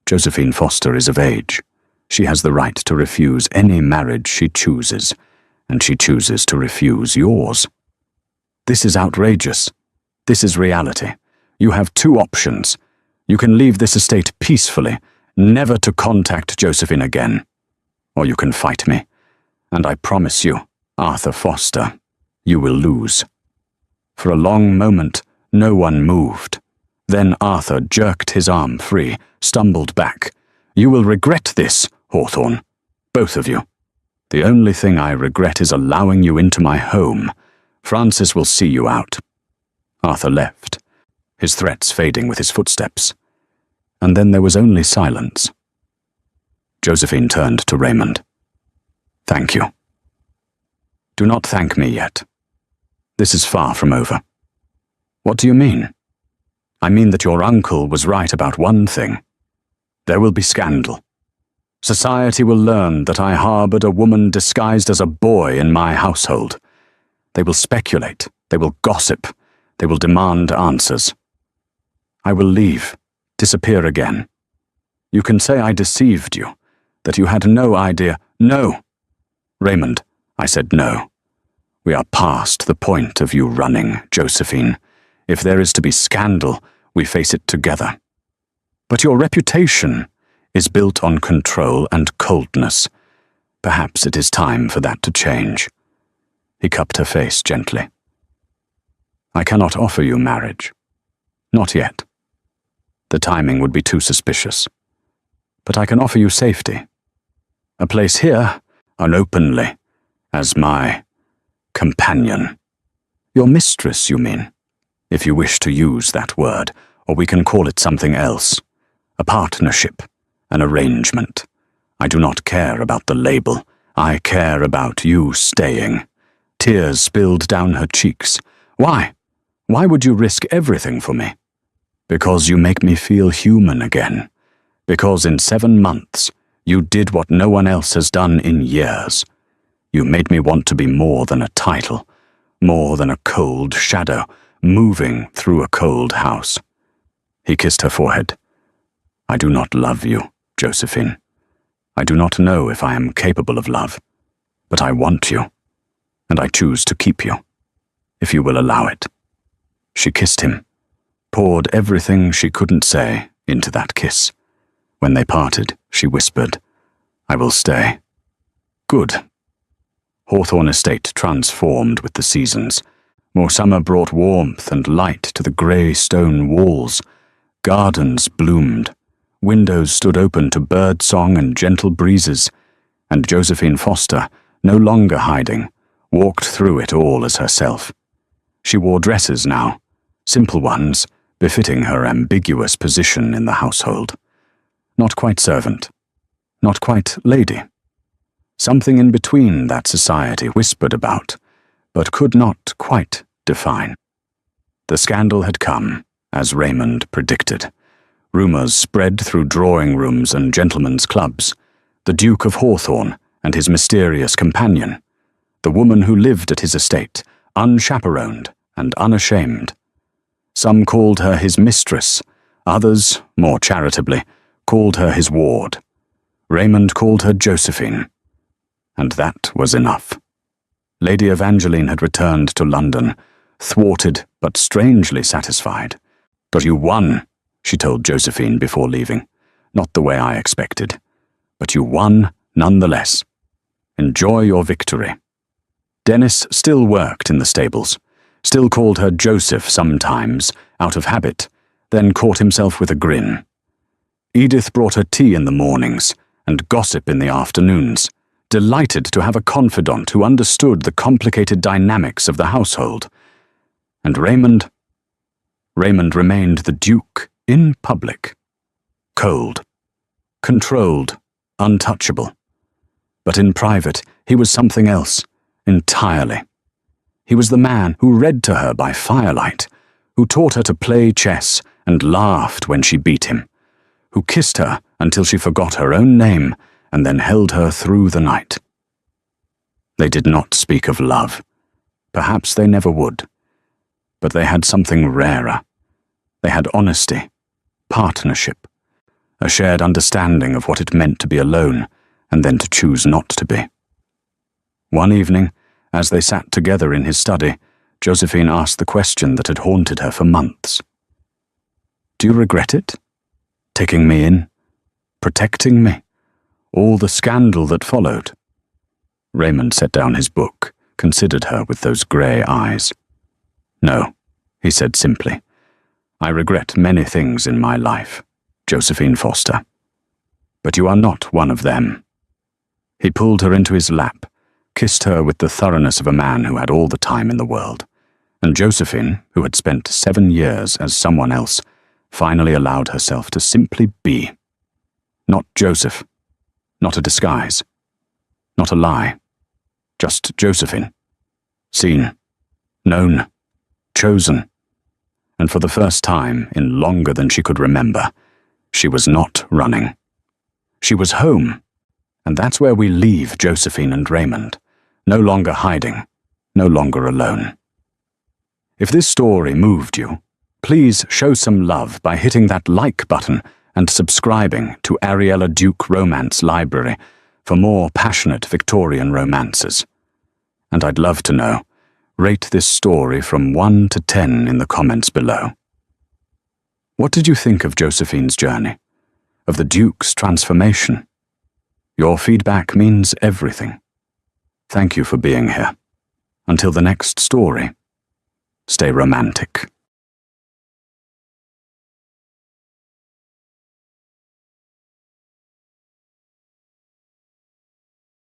[SPEAKER 1] Josephine Foster is of age. She has the right to refuse any marriage she chooses, and she chooses to refuse yours. This is outrageous. This is reality. You have two options. You can leave this estate peacefully, never to contact Josephine again. Or you can fight me. And I promise you, Arthur Foster, you will lose. For a long moment, no one moved. Then Arthur jerked his arm free, stumbled back. You will regret this, Hawthorne. Both of you. The only thing I regret is allowing you into my home. Francis will see you out. Arthur left, his threats fading with his footsteps. And then there was only silence. Josephine turned to Raymond. Thank you. Do not thank me yet. This is far from over. What do you mean? I mean that your uncle was right about one thing. There will be scandal. Society will learn that I harbored a woman disguised as a boy in my household. They will speculate. They will gossip. They will demand answers. I will leave, disappear again. You can say I deceived you, that you had no idea. No! Raymond, I said no. We are past the point of you running, Josephine. If there is to be scandal, we face it together. But your reputation is built on control and coldness. Perhaps it is time for that to change. He cupped her face gently. I cannot offer you marriage. Not yet. The timing would be too suspicious. But I can offer you safety. A place here, and openly, as my companion. Your mistress, you mean? If you wish to use that word, or we can call it something else. A partnership, an arrangement. I do not care about the label. I care about you staying. Tears spilled down her cheeks. Why? Why would you risk everything for me? Because you make me feel human again. Because in 7 months, you did what no one else has done in years. You made me want to be more than a title, more than a cold shadow, moving through a cold house. He kissed her forehead. I do not love you, Josephine. I do not know if I am capable of love, but I want you, and I choose to keep you, if you will allow it. She kissed him, poured everything she couldn't say into that kiss. When they parted, she whispered, I will stay. Good. Hawthorne Estate transformed with the seasons. More summer brought warmth and light to the grey stone walls. Gardens bloomed. Windows stood open to bird song and gentle breezes, and Josephine Foster, no longer hiding, walked through it all as herself. She wore dresses now, simple ones, befitting her ambiguous position in the household. Not quite servant, not quite lady. Something in between that society whispered about, but could not quite define. The scandal had come, as Raymond predicted. Rumours spread through drawing rooms and gentlemen's clubs. The Duke of Hawthorne and his mysterious companion. The woman who lived at his estate, unchaperoned and unashamed. Some called her his mistress. Others, more charitably, called her his ward. Raymond called her Josephine. And that was enough. Lady Evangeline had returned to London, thwarted but strangely satisfied. But you won, she told Josephine before leaving. Not the way I expected. But you won nonetheless. Enjoy your victory. Dennis still worked in the stables, still called her Joseph sometimes, out of habit, then caught himself with a grin. Edith brought her tea in the mornings and gossip in the afternoons, delighted to have a confidant who understood the complicated dynamics of the household. And Raymond remained the Duke in public. Cold, controlled, untouchable. But in private, he was something else, entirely. He was the man who read to her by firelight, who taught her to play chess and laughed when she beat him, who kissed her until she forgot her own name and then held her through the night. They did not speak of love. Perhaps they never would. But they had something rarer. They had honesty, partnership, a shared understanding of what it meant to be alone and then to choose not to be. One evening, as they sat together in his study, Josephine asked the question that had haunted her for months. "Do you regret it? Taking me in? Protecting me? All the scandal that followed?" Raymond set down his book, considered her with those grey eyes. "No," he said simply. "I regret many things in my life, Josephine Foster. But you are not one of them." He pulled her into his lap, kissed her with the thoroughness of a man who had all the time in the world, and Josephine, who had spent 7 years as someone else, finally allowed herself to simply be. Not Joseph, not a disguise, not a lie, just Josephine. Seen, known, chosen. And for the first time in longer than she could remember, she was not running. She was home, and that's where we leave Josephine and Raymond, no longer hiding, no longer alone. If this story moved you, please show some love by hitting that like button and subscribing to Ariella Duke Romance Library for more passionate Victorian romances. And I'd love to know, rate this story from 1 to 10 in the comments below. What did you think of Josephine's journey? Of the Duke's transformation? Your feedback means everything. Thank you for being here. Until the next story, stay romantic.